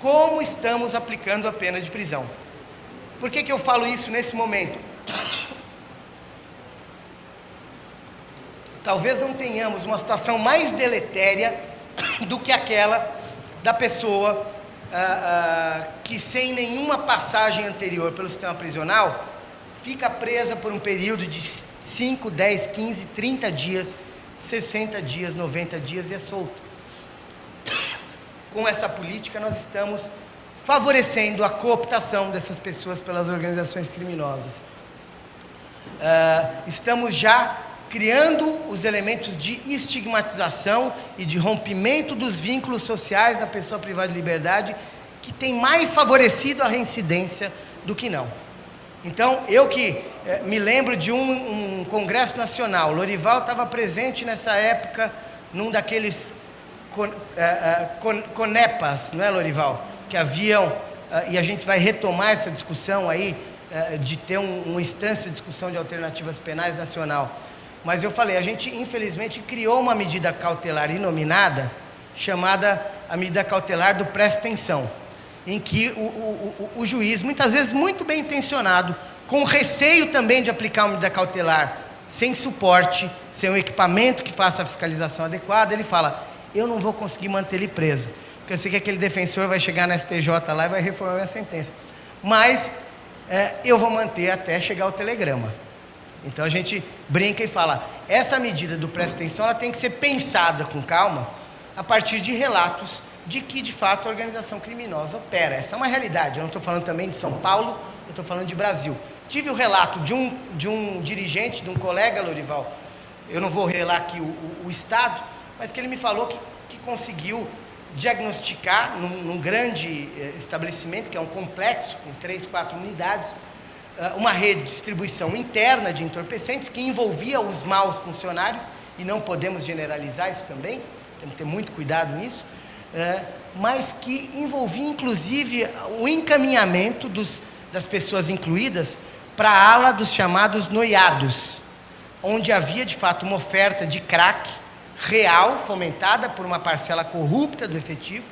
como estamos aplicando a pena de prisão. Por que eu falo isso nesse momento? Talvez não tenhamos uma situação mais deletéria do que aquela da pessoa que, sem nenhuma passagem anterior pelo sistema prisional, fica presa por um período de 5, 10, 15, 30 dias, 60 dias, 90 dias e é solto. Com essa política, nós estamos favorecendo a cooptação dessas pessoas pelas organizações criminosas. Estamos já criando os elementos de estigmatização e de rompimento dos vínculos sociais da pessoa privada de liberdade, que tem mais favorecido a reincidência do que não. Então, eu que me lembro de um congresso nacional, Lorival estava presente nessa época, num daqueles CONEPAs, não é, Lorival? Que haviam, e a gente vai retomar essa discussão aí, de ter uma instância de discussão de alternativas penais nacional. Mas eu falei, a gente infelizmente criou uma medida cautelar inominada, chamada a medida cautelar do presta atenção, em que o juiz, muitas vezes muito bem intencionado, com receio também de aplicar uma medida cautelar, sem suporte, sem um equipamento que faça a fiscalização adequada, ele fala, eu não vou conseguir manter ele preso, porque eu sei que aquele defensor vai chegar na STJ lá e vai reformar a minha sentença, mas eu vou manter até chegar o telegrama. Então a gente brinca e fala, essa medida do presta atenção, ela tem que ser pensada com calma, a partir de relatos de que, de fato, a organização criminosa opera. Essa é uma realidade, eu não estou falando também de São Paulo, eu estou falando de Brasil. Tive o relato de um dirigente, de um colega, Lorival, eu não vou revelar aqui o estado, mas que ele me falou que conseguiu diagnosticar num grande estabelecimento, que é um complexo, com 3, 4 unidades, uma rede de distribuição interna de entorpecentes que envolvia os maus funcionários, e não podemos generalizar isso também, temos que ter muito cuidado nisso, mas que envolvia inclusive o encaminhamento das pessoas incluídas para a ala dos chamados noiados, onde havia de fato uma oferta de crack real, fomentada por uma parcela corrupta do efetivo.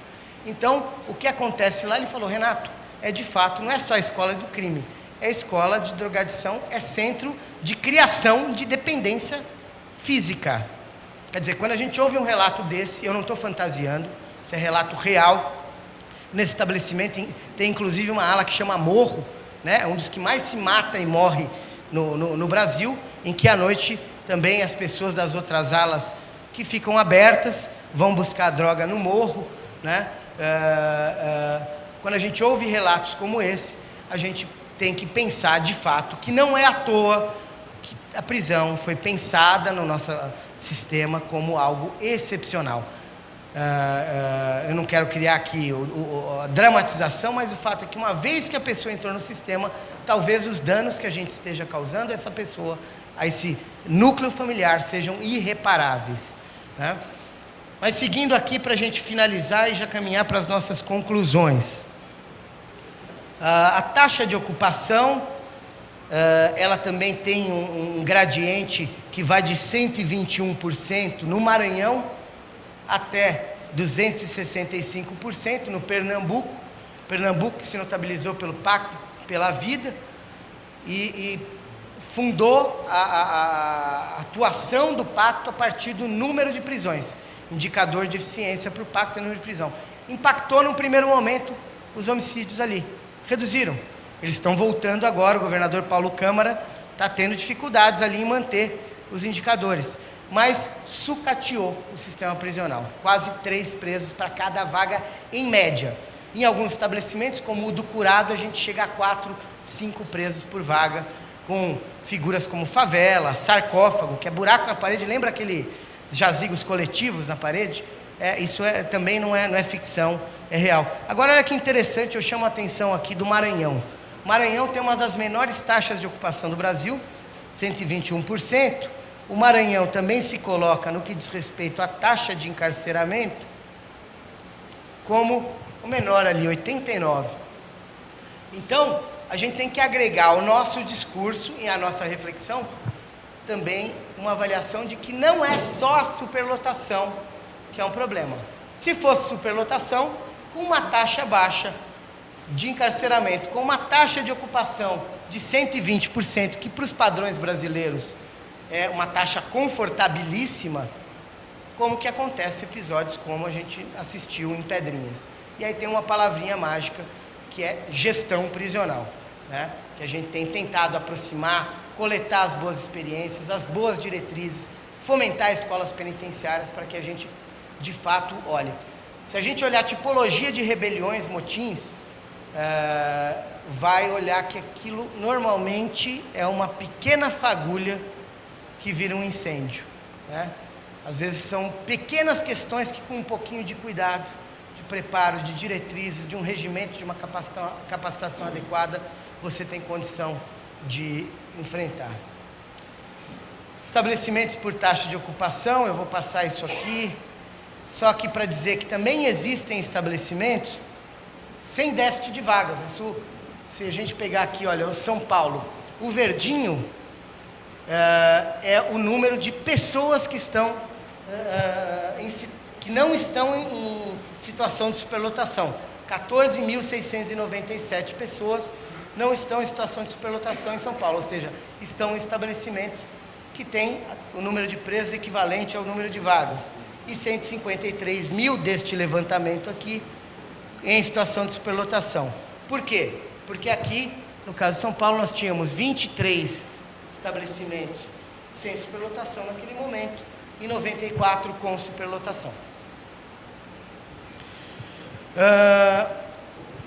Então, o que acontece lá, ele falou, Renato, de fato, não é só a escola do crime, é escola de drogadição, é centro de criação de dependência física. Quer dizer, quando a gente ouve um relato desse, eu não estou fantasiando, isso é relato real. Nesse estabelecimento tem inclusive uma ala que chama Morro, né? Um dos que mais se mata e morre no Brasil, em que à noite também as pessoas das outras alas que ficam abertas vão buscar droga no morro, né? Quando a gente ouve relatos como esse, a gente tem que pensar de fato que não é à toa que a prisão foi pensada no nosso sistema como algo excepcional. Eu não quero criar aqui a dramatização, mas o fato é que uma vez que a pessoa entrou no sistema, talvez os danos que a gente esteja causando a essa pessoa, a esse núcleo familiar, sejam irreparáveis, né? Mas seguindo aqui para a gente finalizar e já caminhar para as nossas conclusões. A taxa de ocupação, ela também tem um gradiente que vai de 121% no Maranhão até 265% no Pernambuco. Pernambuco que se notabilizou pelo Pacto pela Vida e fundou a atuação do pacto a partir do número de prisões. Indicador de eficiência para o pacto é o número de prisão. Impactou num primeiro momento os homicídios ali. Reduziram. Eles estão voltando agora, o governador Paulo Câmara está tendo dificuldades ali em manter os indicadores. Mas sucateou o sistema prisional. Quase 3 presos para cada vaga, em média. Em alguns estabelecimentos, como o do Curado, a gente chega a 4, 5 presos por vaga, com figuras como favela, sarcófago, que é buraco na parede, lembra aquele jazigos coletivos na parede? Isso também não é ficção, é real. Agora, olha que interessante, eu chamo a atenção aqui do Maranhão. O Maranhão tem uma das menores taxas de ocupação do Brasil, 121%. O Maranhão também se coloca, no que diz respeito à taxa de encarceramento, como o menor ali, 89%. Então, a gente tem que agregar ao nosso discurso e à nossa reflexão também uma avaliação de que não é só a superlotação que é um problema. Se fosse superlotação, com uma taxa baixa de encarceramento, com uma taxa de ocupação de 120%, que para os padrões brasileiros é uma taxa confortabilíssima, como que acontece episódios como a gente assistiu em Pedrinhas. E aí tem uma palavrinha mágica, que é gestão prisional, né? Que a gente tem tentado aproximar, coletar as boas experiências, as boas diretrizes, fomentar escolas penitenciárias para que a gente, de fato, olhe. Se a gente olhar a tipologia de rebeliões, motins, vai olhar que aquilo normalmente é uma pequena fagulha que vira um incêndio, né? Às vezes são pequenas questões que, com um pouquinho de cuidado, de preparo, de diretrizes, de um regimento, de uma capacitação adequada, você tem condição de enfrentar. Estabelecimentos por taxa de ocupação, eu vou passar isso aqui, só aqui para dizer que também existem estabelecimentos sem déficit de vagas. Isso, se a gente pegar aqui, olha, o São Paulo, o verdinho é o número de pessoas que estão que não estão em situação de superlotação. 14.697 pessoas não estão em situação de superlotação em São Paulo, ou seja, estão em estabelecimentos que têm o número de presos equivalente ao número de vagas. E 153 mil deste levantamento aqui em situação de superlotação. Por quê? Porque aqui, no caso de São Paulo, nós tínhamos 23 estabelecimentos sem superlotação naquele momento, e 94 com superlotação.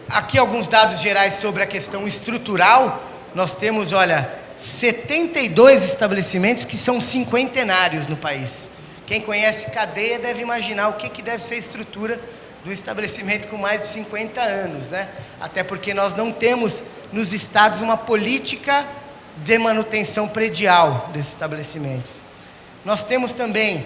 Aqui alguns dados gerais sobre a questão estrutural. Nós temos, olha, 72 estabelecimentos que são cinquentenários no país. Quem conhece cadeia deve imaginar o que deve ser a estrutura do estabelecimento com mais de 50 anos, né? Até porque nós não temos nos estados uma política de manutenção predial desses estabelecimentos. Nós temos também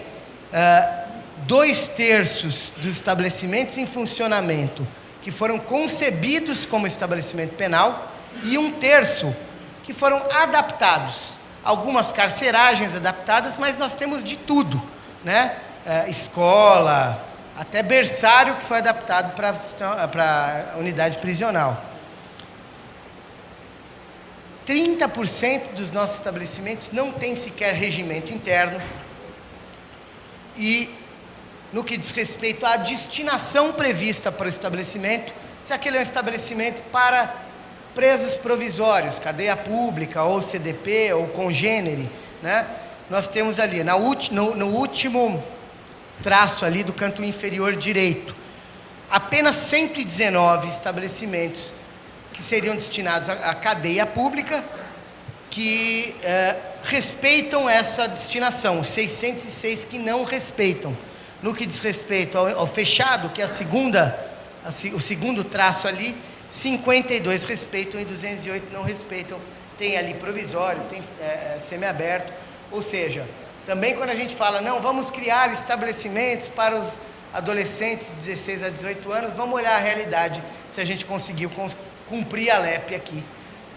2/3 dos estabelecimentos em funcionamento que foram concebidos como estabelecimento penal e 1/3 que foram adaptados. Algumas carceragens adaptadas, mas nós temos de tudo, né? Escola, até berçário que foi adaptado para a unidade prisional. 30% dos nossos estabelecimentos não tem sequer regimento interno. E no que diz respeito à destinação prevista para o estabelecimento, se aquele é um estabelecimento para presos provisórios, cadeia pública, ou CDP, ou congênere, né? Nós temos ali, no último traço ali do canto inferior direito, apenas 119 estabelecimentos que seriam destinados à cadeia pública, que respeitam essa destinação, 606 que não respeitam. No que diz respeito ao fechado, que é o segundo traço ali, 52 respeitam e 208 não respeitam. Tem ali provisório, tem semiaberto, ou seja, também quando a gente fala, não, vamos criar estabelecimentos para os adolescentes de 16 a 18 anos, vamos olhar a realidade, se a gente conseguiu cumprir a LEP aqui,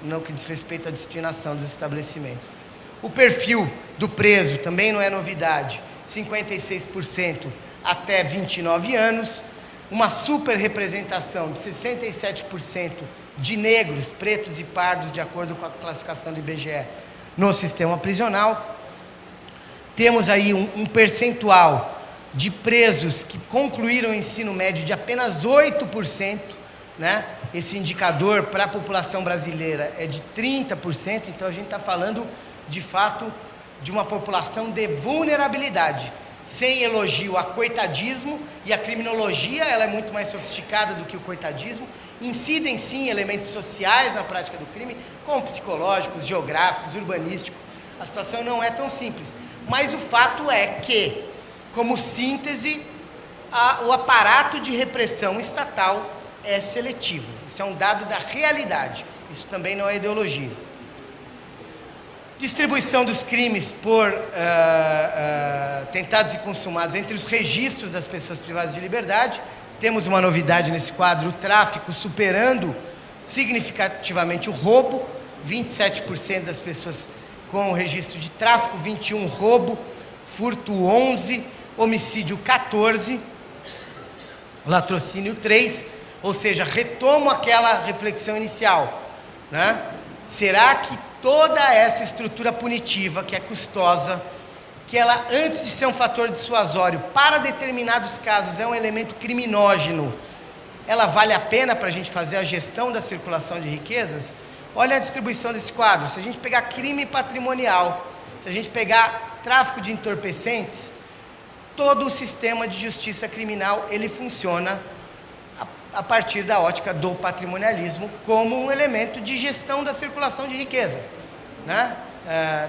no que diz respeito à destinação dos estabelecimentos. O perfil do preso também não é novidade, 56% até 29 anos, uma super representação de 67% de negros, pretos e pardos, de acordo com a classificação do IBGE, no sistema prisional. Temos aí um percentual de presos que concluíram o ensino médio de apenas 8%, né? Esse indicador para a população brasileira é de 30%, então a gente está falando, de fato, de uma população de vulnerabilidade, sem elogio a coitadismo, e a criminologia ela é muito mais sofisticada do que o coitadismo, incidem sim elementos sociais na prática do crime, como psicológicos, geográficos, urbanísticos. A situação não é tão simples, mas o fato é que, como síntese, o aparato de repressão estatal é seletivo. Isso é um dado da realidade, isso também não é ideologia. Distribuição dos crimes por tentados e consumados entre os registros das pessoas privadas de liberdade. Temos uma novidade nesse quadro, o tráfico superando significativamente o roubo, 27% das pessoas com o registro de tráfico, 21% roubo, furto 11%, homicídio 14%, latrocínio 3%, ou seja, retomo aquela reflexão inicial, né? Será que toda essa estrutura punitiva, que é custosa, que ela, antes de ser um fator dissuasório, para determinados casos é um elemento criminógeno, ela vale a pena para a gente fazer a gestão da circulação de riquezas? Olha a distribuição desse quadro. Se a gente pegar crime patrimonial, se a gente pegar tráfico de entorpecentes, todo o sistema de justiça criminal, ele funciona a partir da ótica do patrimonialismo como um elemento de gestão da circulação de riqueza, né?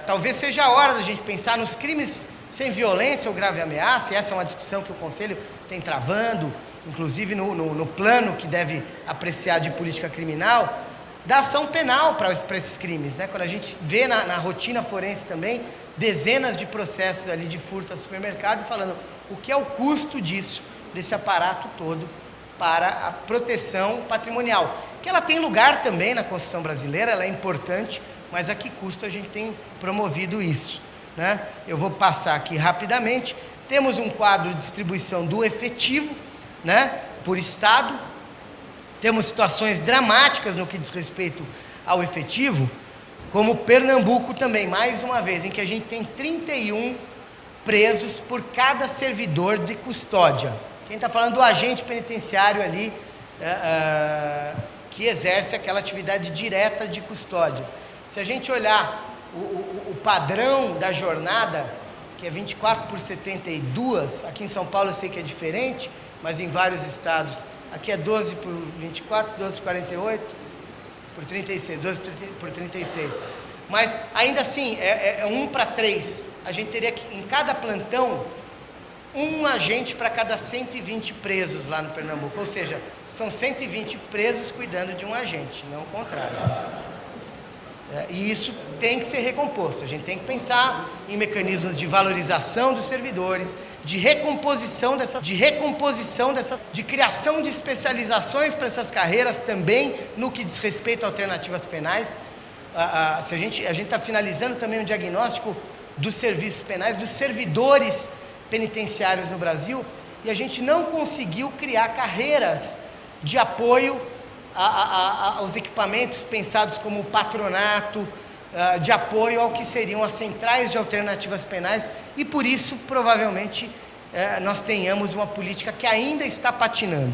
Talvez seja a hora da gente pensar nos crimes sem violência ou grave ameaça, e essa é uma discussão que o Conselho tem travando, inclusive no plano que deve apreciar de política criminal, da ação penal para esses crimes, né? Quando a gente vê na rotina forense também, dezenas de processos ali de furto a supermercado, falando o que é o custo disso, desse aparato todo, para a proteção patrimonial, que ela tem lugar também na Constituição brasileira, ela é importante, mas a que custo a gente tem promovido isso, né? Eu vou passar aqui rapidamente. Temos um quadro de distribuição do efetivo, né, por estado. Temos situações dramáticas no que diz respeito ao efetivo, como Pernambuco também, mais uma vez, em que a gente tem 31 presos por cada servidor de custódia. Quem está falando do agente penitenciário ali, que exerce aquela atividade direta de custódia. Se a gente olhar o padrão da jornada, que é 24 por 72, aqui em São Paulo eu sei que é diferente, mas em vários estados, aqui é 12 por 24, 12 por 48, por 36, 12 por 36. Mas ainda assim, é 1 para 3. A gente teria que, em cada plantão, um agente para cada 120 presos lá no Pernambuco. Ou seja, são 120 presos cuidando de um agente, não o contrário. E isso tem que ser recomposto. A gente tem que pensar em mecanismos de valorização dos servidores, de recomposição de criação de especializações para essas carreiras também, no que diz respeito a alternativas penais. A gente está finalizando também um diagnóstico dos serviços penais, dos servidores penitenciários no Brasil, e a gente não conseguiu criar carreiras de apoio aos equipamentos pensados como patronato, de apoio ao que seriam as centrais de alternativas penais, e por isso, provavelmente, nós tenhamos uma política que ainda está patinando.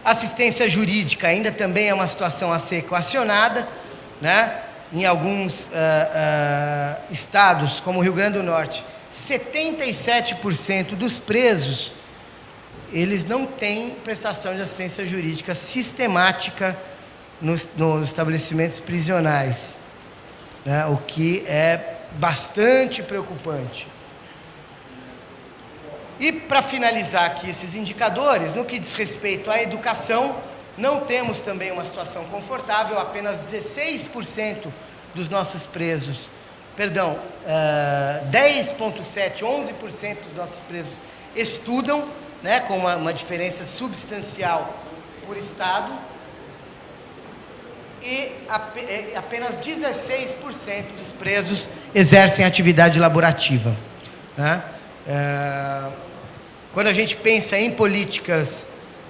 Assistência jurídica ainda também é uma situação a ser equacionada, né? Em alguns estados, como o Rio Grande do Norte, 77% dos presos, eles não têm prestação de assistência jurídica sistemática nos estabelecimentos prisionais, né? O que é bastante preocupante. E para finalizar aqui esses indicadores, no que diz respeito à educação, não temos também uma situação confortável, apenas 16% dos nossos presos, 10,7%, 11% dos nossos presos estudam, né, com uma diferença substancial por estado, e apenas 16% dos presos exercem atividade laborativa, né? Quando a gente pensa em políticas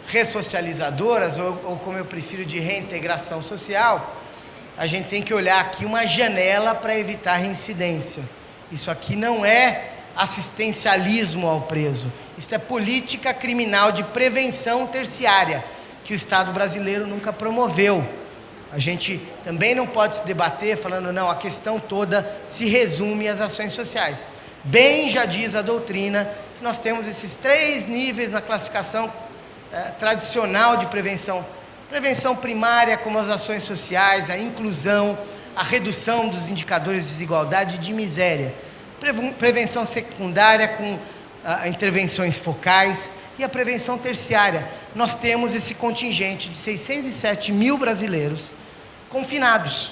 ressocializadoras, ou como eu prefiro, de reintegração social, a gente tem que olhar aqui uma janela para evitar reincidência. Isso aqui não é assistencialismo ao preso, isso é política criminal de prevenção terciária, que o Estado brasileiro nunca promoveu. A gente também não pode se debater falando, não, a questão toda se resume às ações sociais. Bem já diz a doutrina, que nós temos esses 3 níveis na classificação tradicional de prevenção. Prevenção primária, como as ações sociais, a inclusão, a redução dos indicadores de desigualdade e de miséria. Prevenção secundária, com intervenções focais, e a prevenção terciária. Nós temos esse contingente de 607 mil brasileiros confinados.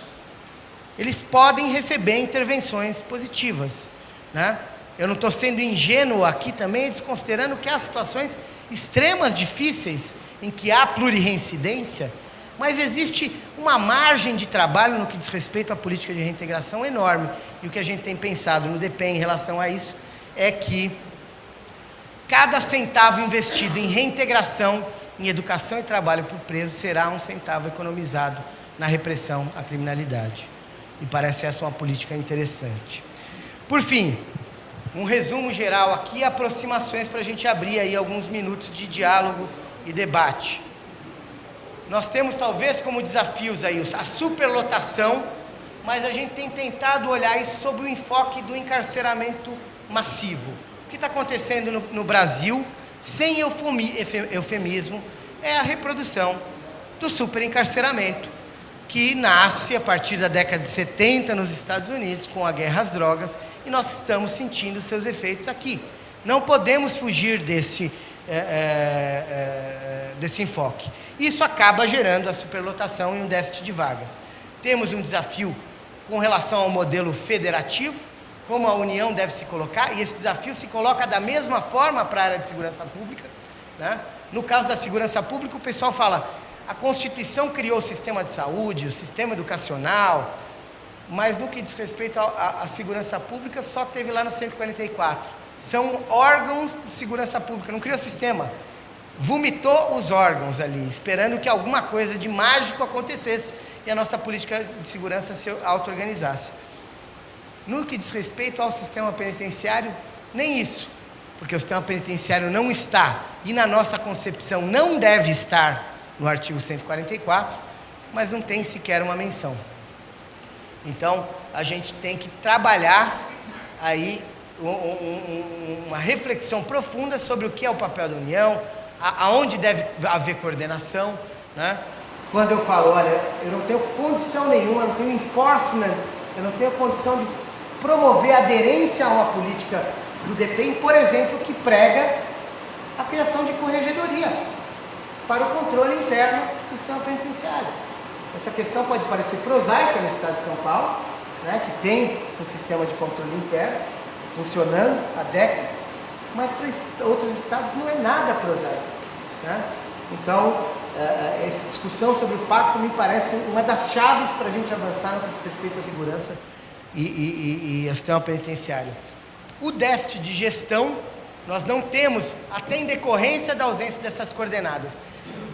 Eles podem receber intervenções positivas, né? Eu não estou sendo ingênuo aqui também, desconsiderando que há situações extremas, difíceis, em que há plurirreincidência, mas existe uma margem de trabalho no que diz respeito à política de reintegração enorme. E o que a gente tem pensado no DPEM em relação a isso é que cada centavo investido em reintegração, em educação e trabalho para o preso, será um centavo economizado na repressão à criminalidade. E parece essa uma política interessante. Por fim, um resumo geral aqui, aproximações para a gente abrir aí alguns minutos de diálogo e debate. Nós temos talvez como desafios aí a superlotação, mas a gente tem tentado olhar isso sob o enfoque do encarceramento massivo. O que está acontecendo no Brasil, sem eufemismo, é a reprodução do superencarceramento, que nasce a partir da década de 70 nos Estados Unidos, com a guerra às drogas, e nós estamos sentindo seus efeitos aqui. Não podemos fugir desse enfoque. Isso acaba gerando a superlotação e um déficit de vagas. Temos um desafio com relação ao modelo federativo, como a União deve se colocar, e esse desafio se coloca da mesma forma para a área de segurança pública, né? No caso da segurança pública, o pessoal fala, a Constituição criou o sistema de saúde, o sistema educacional, mas no que diz respeito à segurança pública, só teve lá no 144. São órgãos de segurança pública, não criou sistema. Vomitou os órgãos ali, esperando que alguma coisa de mágico acontecesse e a nossa política de segurança se auto-organizasse. No que diz respeito ao sistema penitenciário, nem isso, porque o sistema penitenciário não está, e na nossa concepção não deve estar no artigo 144, mas não tem sequer uma menção. Então, a gente tem que trabalhar aí uma reflexão profunda sobre o que é o papel da União, aonde deve haver coordenação, né? Quando eu falo, olha, eu não tenho condição nenhuma, eu não tenho enforcement, eu não tenho condição de promover aderência a uma política do DPEM, por exemplo, que prega a criação de corregedoria para o controle interno do sistema penitenciário. Essa questão pode parecer prosaica no estado de São Paulo, né, que tem um sistema de controle interno funcionando há décadas, mas para outros estados não é nada prosaico, né? Então, essa discussão sobre o pacto me parece uma das chaves para a gente avançar no que diz respeito à segurança e ao sistema penitenciário. O déficit de gestão, nós não temos, até em decorrência da ausência dessas coordenadas.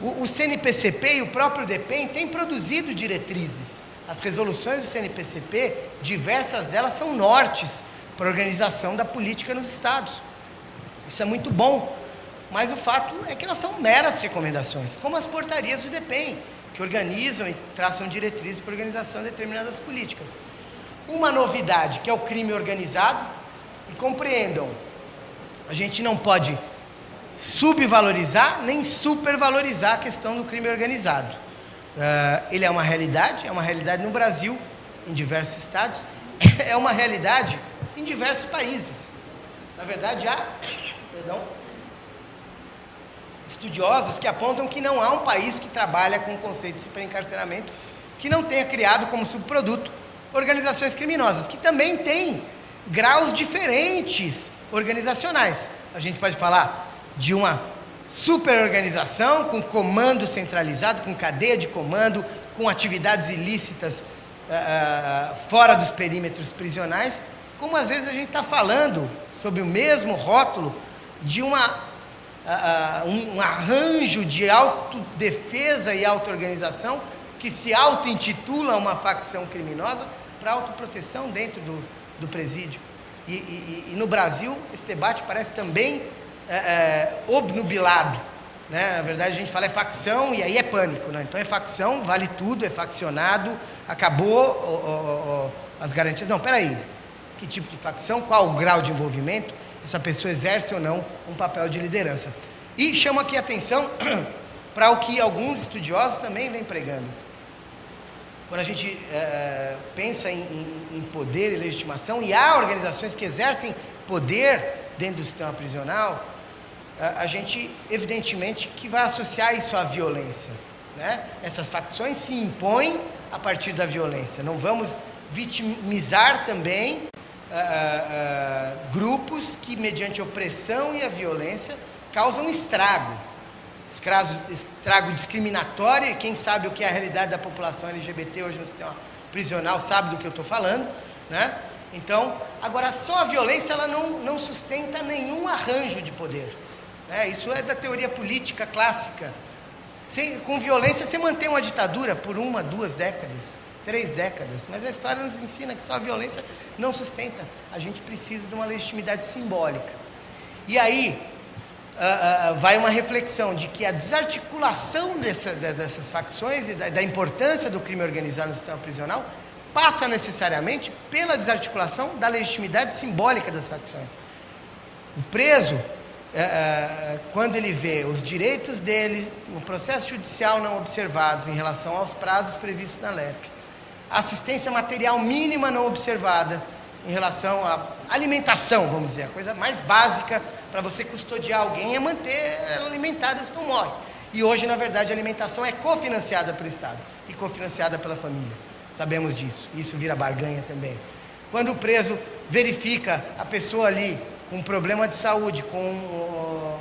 O CNPCP e o próprio DPEM têm produzido diretrizes. As resoluções do CNPCP, diversas delas são nortes para a organização da política nos estados. Isso é muito bom, mas o fato é que elas são meras recomendações, como as portarias do DPEM, que organizam e traçam diretrizes para a organização de determinadas políticas. Uma novidade, que é o crime organizado, e compreendam, a gente não pode subvalorizar nem supervalorizar a questão do crime organizado. Ele é uma realidade no Brasil, em diversos estados, é uma realidade em diversos países. Na verdade, há estudiosos que apontam que não há um país que trabalha com o conceito de superencarceramento que não tenha criado como subproduto organizações criminosas, que também têm graus diferentes organizacionais. A gente pode falar de uma superorganização com comando centralizado, com cadeia de comando, com atividades ilícitas fora dos perímetros prisionais, como às vezes a gente está falando, sob o mesmo rótulo, de um arranjo de autodefesa e auto-organização que se auto-intitula uma facção criminosa para autoproteção dentro do presídio. E no Brasil, esse debate parece também obnubilado, né? Na verdade, a gente fala é facção e aí é pânico, né? Então é facção, vale tudo, é faccionado, acabou as garantias. Não, peraí, que tipo de facção, qual o grau de envolvimento, essa pessoa exerce ou não um papel de liderança. E chamo aqui a atenção para o que alguns estudiosos também vêm pregando. Quando a gente pensa em poder e legitimação, e há organizações que exercem poder dentro do sistema prisional, a gente, evidentemente, que vai associar isso à violência, né? Essas facções se impõem a partir da violência. Não vamos vitimizar também grupos que, mediante a opressão e a violência, causam estrago discriminatório, e quem sabe o que é a realidade da população LGBT hoje no sistema prisional sabe do que eu estou falando, né? Então, agora, só a violência ela não sustenta nenhum arranjo de poder, né? Isso é da teoria política clássica. Com violência você mantém uma ditadura por 1, 2 décadas, 3 décadas, mas a história nos ensina que só a violência não sustenta. A gente precisa de uma legitimidade simbólica. E aí vai uma reflexão de que a desarticulação dessas facções e da importância do crime organizado no sistema prisional passa necessariamente pela desarticulação da legitimidade simbólica das facções. O preso, quando ele vê os direitos deles no processo judicial não observados em relação aos prazos previstos na LEP, a assistência material mínima não observada em relação à alimentação, vamos dizer, a coisa mais básica para você custodiar alguém é manter ela alimentada, senão morre. E hoje, na verdade, a alimentação é cofinanciada pelo Estado e cofinanciada pela família. Sabemos disso. Isso vira barganha também. Quando o preso verifica a pessoa ali com um problema de saúde,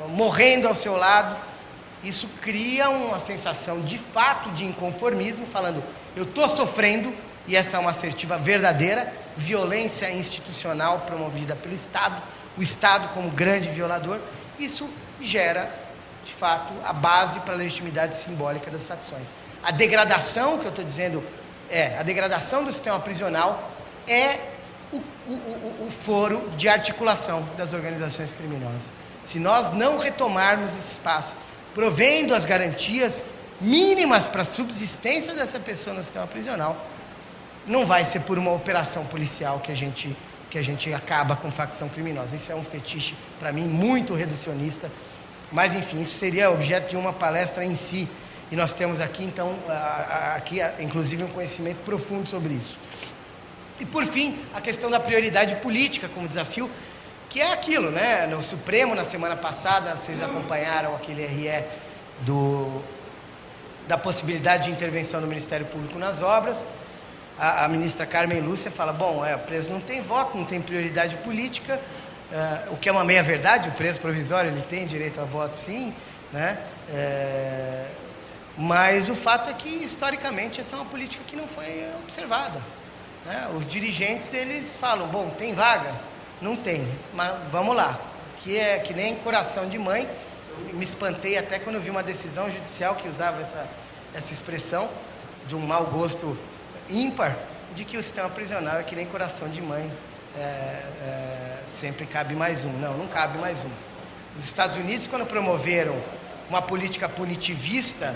morrendo ao seu lado, isso cria uma sensação de fato de inconformismo, falando, eu estou sofrendo, e essa é uma assertiva verdadeira, violência institucional promovida pelo Estado, o Estado como grande violador. Isso gera, de fato, a base para a legitimidade simbólica das facções. A degradação, que eu estou dizendo, a degradação do sistema prisional é o foro de articulação das organizações criminosas. Se nós não retomarmos esse espaço, provendo as garantias mínimas para a subsistência dessa pessoa no sistema prisional, não vai ser por uma operação policial que a gente acaba com facção criminosa. Isso é um fetiche, para mim, muito reducionista, mas, enfim, isso seria objeto de uma palestra em si, e nós temos aqui, então, inclusive, um conhecimento profundo sobre isso. E, por fim, a questão da prioridade política como desafio, que é aquilo, né? No Supremo, na semana passada, vocês acompanharam aquele RE da possibilidade de intervenção do Ministério Público nas obras. A ministra Carmen Lúcia fala, bom, o preso não tem voto, não tem prioridade política, o que é uma meia-verdade, o preso provisório ele tem direito a voto, sim, né? Mas o fato é que, historicamente, essa é uma política que não foi observada, né? Os dirigentes, eles falam, bom, tem vaga? Não tem, mas vamos lá, que é que nem coração de mãe. Me espantei até quando eu vi uma decisão judicial que usava essa expressão, de um mau gosto ímpar, de que o sistema prisional é que nem coração de mãe, sempre cabe mais um. Não cabe mais um. Os Estados Unidos, quando promoveram uma política punitivista,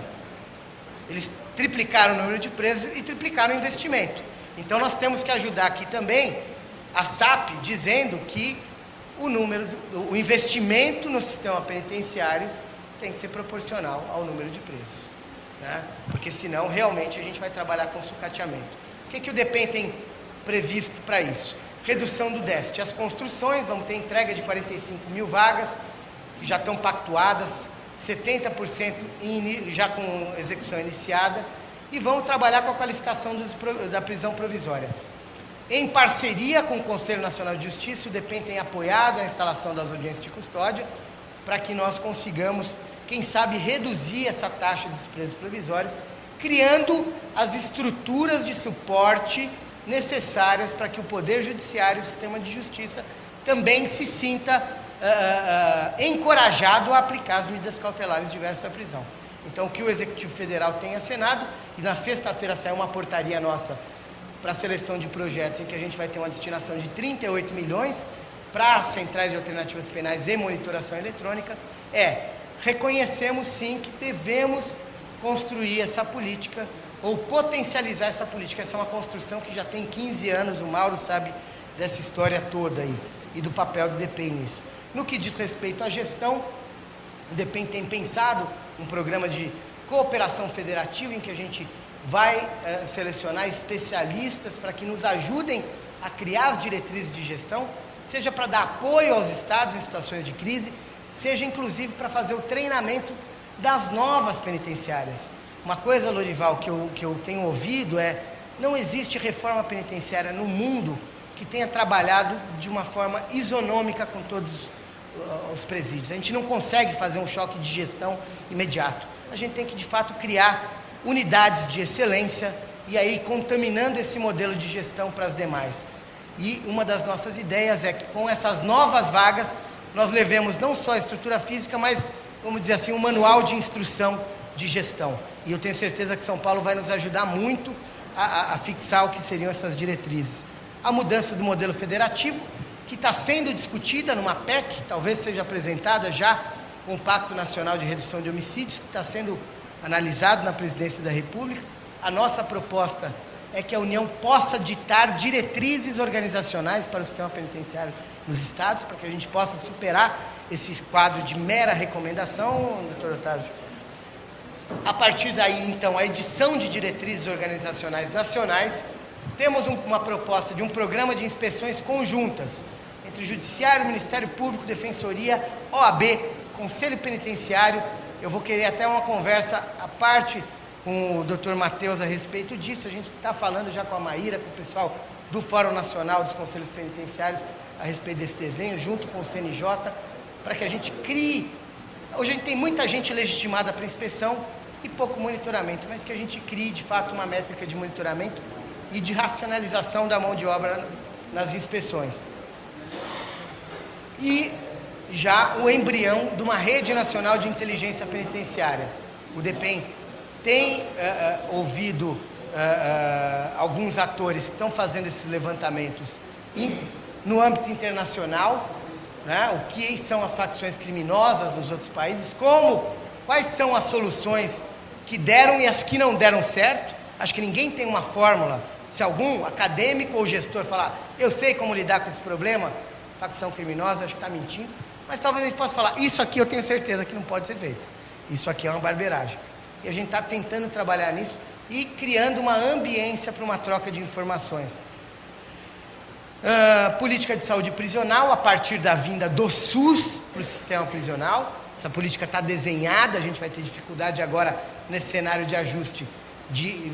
eles triplicaram o número de presos e triplicaram o investimento. Então nós temos que ajudar aqui também a SAP, dizendo que o investimento no sistema penitenciário tem que ser proporcional ao número de presos, né? Porque senão realmente a gente vai trabalhar com sucateamento. O que o DEPEN tem previsto para isso? Redução do déficit. As construções, vamos ter entrega de 45 mil vagas, que já estão pactuadas, 70% já com execução iniciada, e vamos trabalhar com a qualificação da prisão provisória. Em parceria com o Conselho Nacional de Justiça, o DEPEN tem apoiado a instalação das audiências de custódia, para que nós consigamos, quem sabe, reduzir essa taxa de presos provisórios, criando as estruturas de suporte necessárias para que o Poder Judiciário e o sistema de justiça também se sinta encorajado a aplicar as medidas cautelares diversas da prisão. Então, o que o Executivo Federal tem assinado, e na sexta-feira saiu uma portaria nossa para a seleção de projetos, em que a gente vai ter uma destinação de 38 milhões para as centrais de alternativas penais e monitoração eletrônica, reconhecemos sim que devemos construir essa política, ou potencializar essa política. Essa é uma construção que já tem 15 anos, o Mauro sabe dessa história toda aí, e do papel do DEPEN nisso. No que diz respeito à gestão, o DEPEN tem pensado um programa de cooperação federativa, em que a gente vai selecionar especialistas para que nos ajudem a criar as diretrizes de gestão, seja para dar apoio aos estados em situações de crise, seja inclusive para fazer o treinamento das novas penitenciárias. Uma coisa, Lorival, que eu tenho ouvido não existe reforma penitenciária no mundo que tenha trabalhado de uma forma isonômica com todos os presídios. A gente não consegue fazer um choque de gestão imediato. A gente tem que, de fato, criar unidades de excelência e aí contaminando esse modelo de gestão para as demais. E uma das nossas ideias é que com essas novas vagas nós levemos não só a estrutura física, mas, vamos dizer assim, um manual de instrução de gestão. E eu tenho certeza que São Paulo vai nos ajudar muito a fixar o que seriam essas diretrizes. A mudança do modelo federativo, que está sendo discutida numa PEC, talvez seja apresentada já com o Pacto Nacional de Redução de Homicídios, que está sendo analisado na Presidência da República. A nossa proposta é que a União possa ditar diretrizes organizacionais para o sistema penitenciário nos estados, para que a gente possa superar esse quadro de mera recomendação, doutor Otávio. A partir daí, então, a edição de diretrizes organizacionais nacionais. Temos uma proposta de um programa de inspeções conjuntas entre Judiciário, Ministério Público, Defensoria, OAB, Conselho Penitenciário. Eu vou querer até uma conversa à parte com o doutor Matheus a respeito disso. A gente está falando já com a Maíra, com o pessoal do Fórum Nacional dos Conselhos Penitenciários a respeito desse desenho, junto com o CNJ, para que a gente crie. Hoje a gente tem muita gente legitimada para inspeção e pouco monitoramento, mas que a gente crie, de fato, uma métrica de monitoramento e de racionalização da mão de obra nas inspeções. E já o embrião de uma rede nacional de inteligência penitenciária. O DEPEN tem ouvido alguns atores que estão fazendo esses levantamentos no âmbito internacional, né? O que são as facções criminosas nos outros países, quais são as soluções que deram e as que não deram certo. Acho que ninguém tem uma fórmula Se algum acadêmico ou gestor falar, eu sei como lidar com esse problema, facção criminosa, acho que está mentindo, mas talvez a gente possa falar, isso aqui eu tenho certeza que não pode ser feito. Isso aqui é uma barbeiragem. E a gente está tentando trabalhar nisso e criando uma ambiência para uma troca de informações. Política de saúde prisional, a partir da vinda do SUS para o sistema prisional. Essa política está desenhada, a gente vai ter dificuldade agora nesse cenário de ajuste, de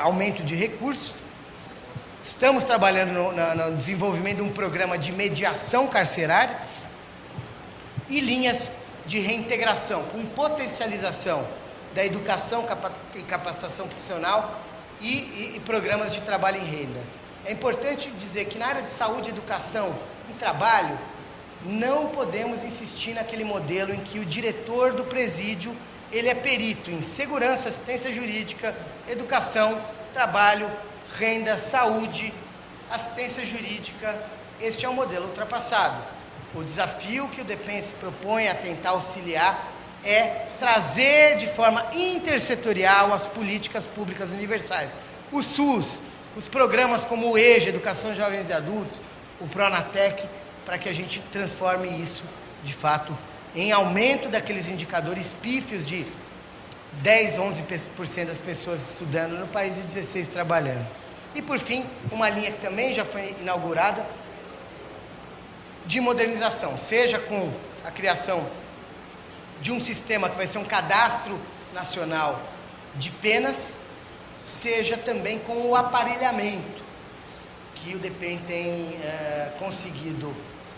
aumento de recursos. Estamos trabalhando no desenvolvimento de um programa de mediação carcerária e linhas de reintegração, com potencialização da educação e capacitação profissional e programas de trabalho em renda. É importante dizer que na área de saúde, educação e trabalho, não podemos insistir naquele modelo em que o diretor do presídio, ele é perito em segurança, assistência jurídica, educação, trabalho, renda, saúde, assistência jurídica. Este é um modelo ultrapassado. O desafio que o DEPEN se propõe a tentar auxiliar é trazer de forma intersetorial as políticas públicas universais. O SUS, os programas como o EJA, Educação Jovens e Adultos, o Pronatec, para que a gente transforme isso, de fato, em aumento daqueles indicadores pífios de 10, 11% das pessoas estudando no país e 16% trabalhando. E, por fim, uma linha que também já foi inaugurada, de modernização, seja com a criação de um sistema que vai ser um cadastro nacional de penas, seja também com o aparelhamento, que o DEPEN tem conseguido,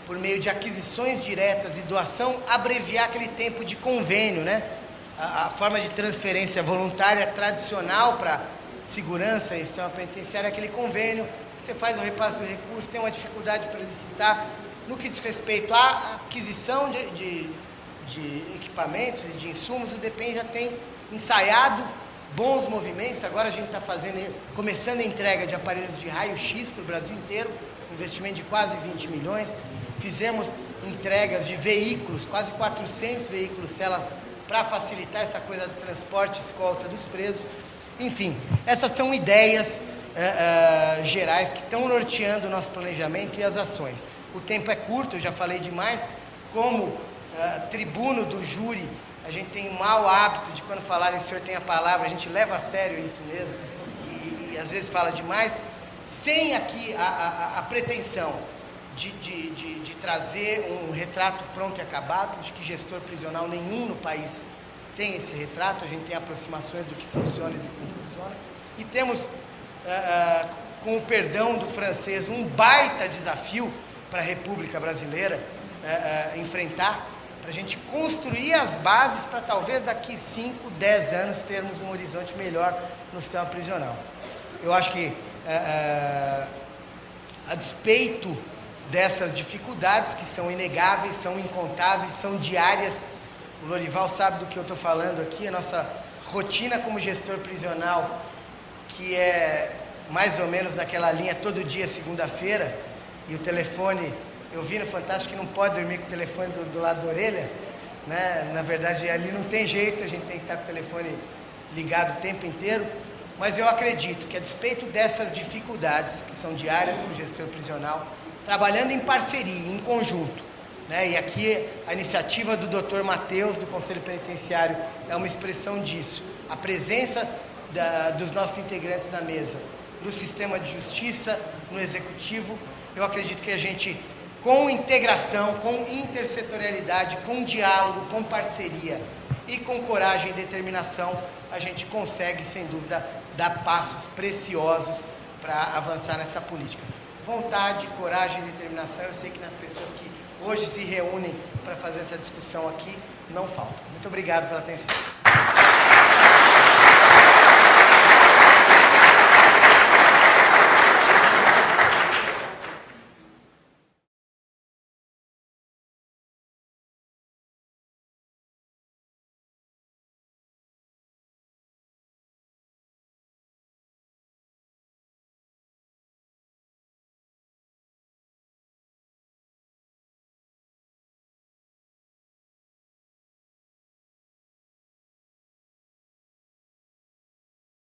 por meio de aquisições diretas e doação, abreviar aquele tempo de convênio, né? A forma de transferência voluntária tradicional para segurança e sistema penitenciário é aquele convênio, você faz o repasse do recurso, tem uma dificuldade para licitar. No que diz respeito à aquisição de equipamentos e de insumos, o DEPEN já tem ensaiado bons movimentos. Agora a gente está começando a entrega de aparelhos de raio-x para o Brasil inteiro, investimento de quase 20 milhões. Fizemos entregas de veículos, quase 400 veículos cela, para facilitar essa coisa do transporte e escolta dos presos. Enfim, essas são ideias gerais que estão norteando o nosso planejamento e as ações. O tempo é curto, eu já falei demais. Como tribuno do júri, a gente tem um mau hábito de, quando falarem o senhor tem a palavra, a gente leva a sério isso mesmo, e às vezes fala demais, sem aqui a pretensão de trazer um retrato pronto e acabado. Acho que gestor prisional nenhum no país tem esse retrato. A gente tem aproximações do que funciona e do que não funciona, e temos, com o perdão do francês, um baita desafio para a República Brasileira enfrentar, para a gente construir as bases para talvez daqui 5, 10 anos termos um horizonte melhor no sistema prisional. Eu acho que, a despeito dessas dificuldades que são inegáveis, são incontáveis, são diárias, o Lorival sabe do que eu estou falando aqui, a nossa rotina como gestor prisional, que é mais ou menos naquela linha todo dia, segunda-feira, e o telefone, eu vi no Fantástico que não pode dormir com o telefone do lado da orelha, né? Na verdade, ali não tem jeito, a gente tem que estar com o telefone ligado o tempo inteiro, mas eu acredito que, a despeito dessas dificuldades, que são diárias para o gestor prisional, trabalhando em parceria, em conjunto, né? E aqui a iniciativa do Dr. Matheus, do Conselho Penitenciário, é uma expressão disso. A presença dos nossos integrantes na mesa, no sistema de justiça, no executivo, eu acredito que a gente, com integração, com intersetorialidade, com diálogo, com parceria e com coragem e determinação, a gente consegue, sem dúvida, dar passos preciosos para avançar nessa política. Vontade, coragem e determinação, eu sei que nas pessoas que hoje se reúnem para fazer essa discussão aqui, não faltam. Muito obrigado pela atenção.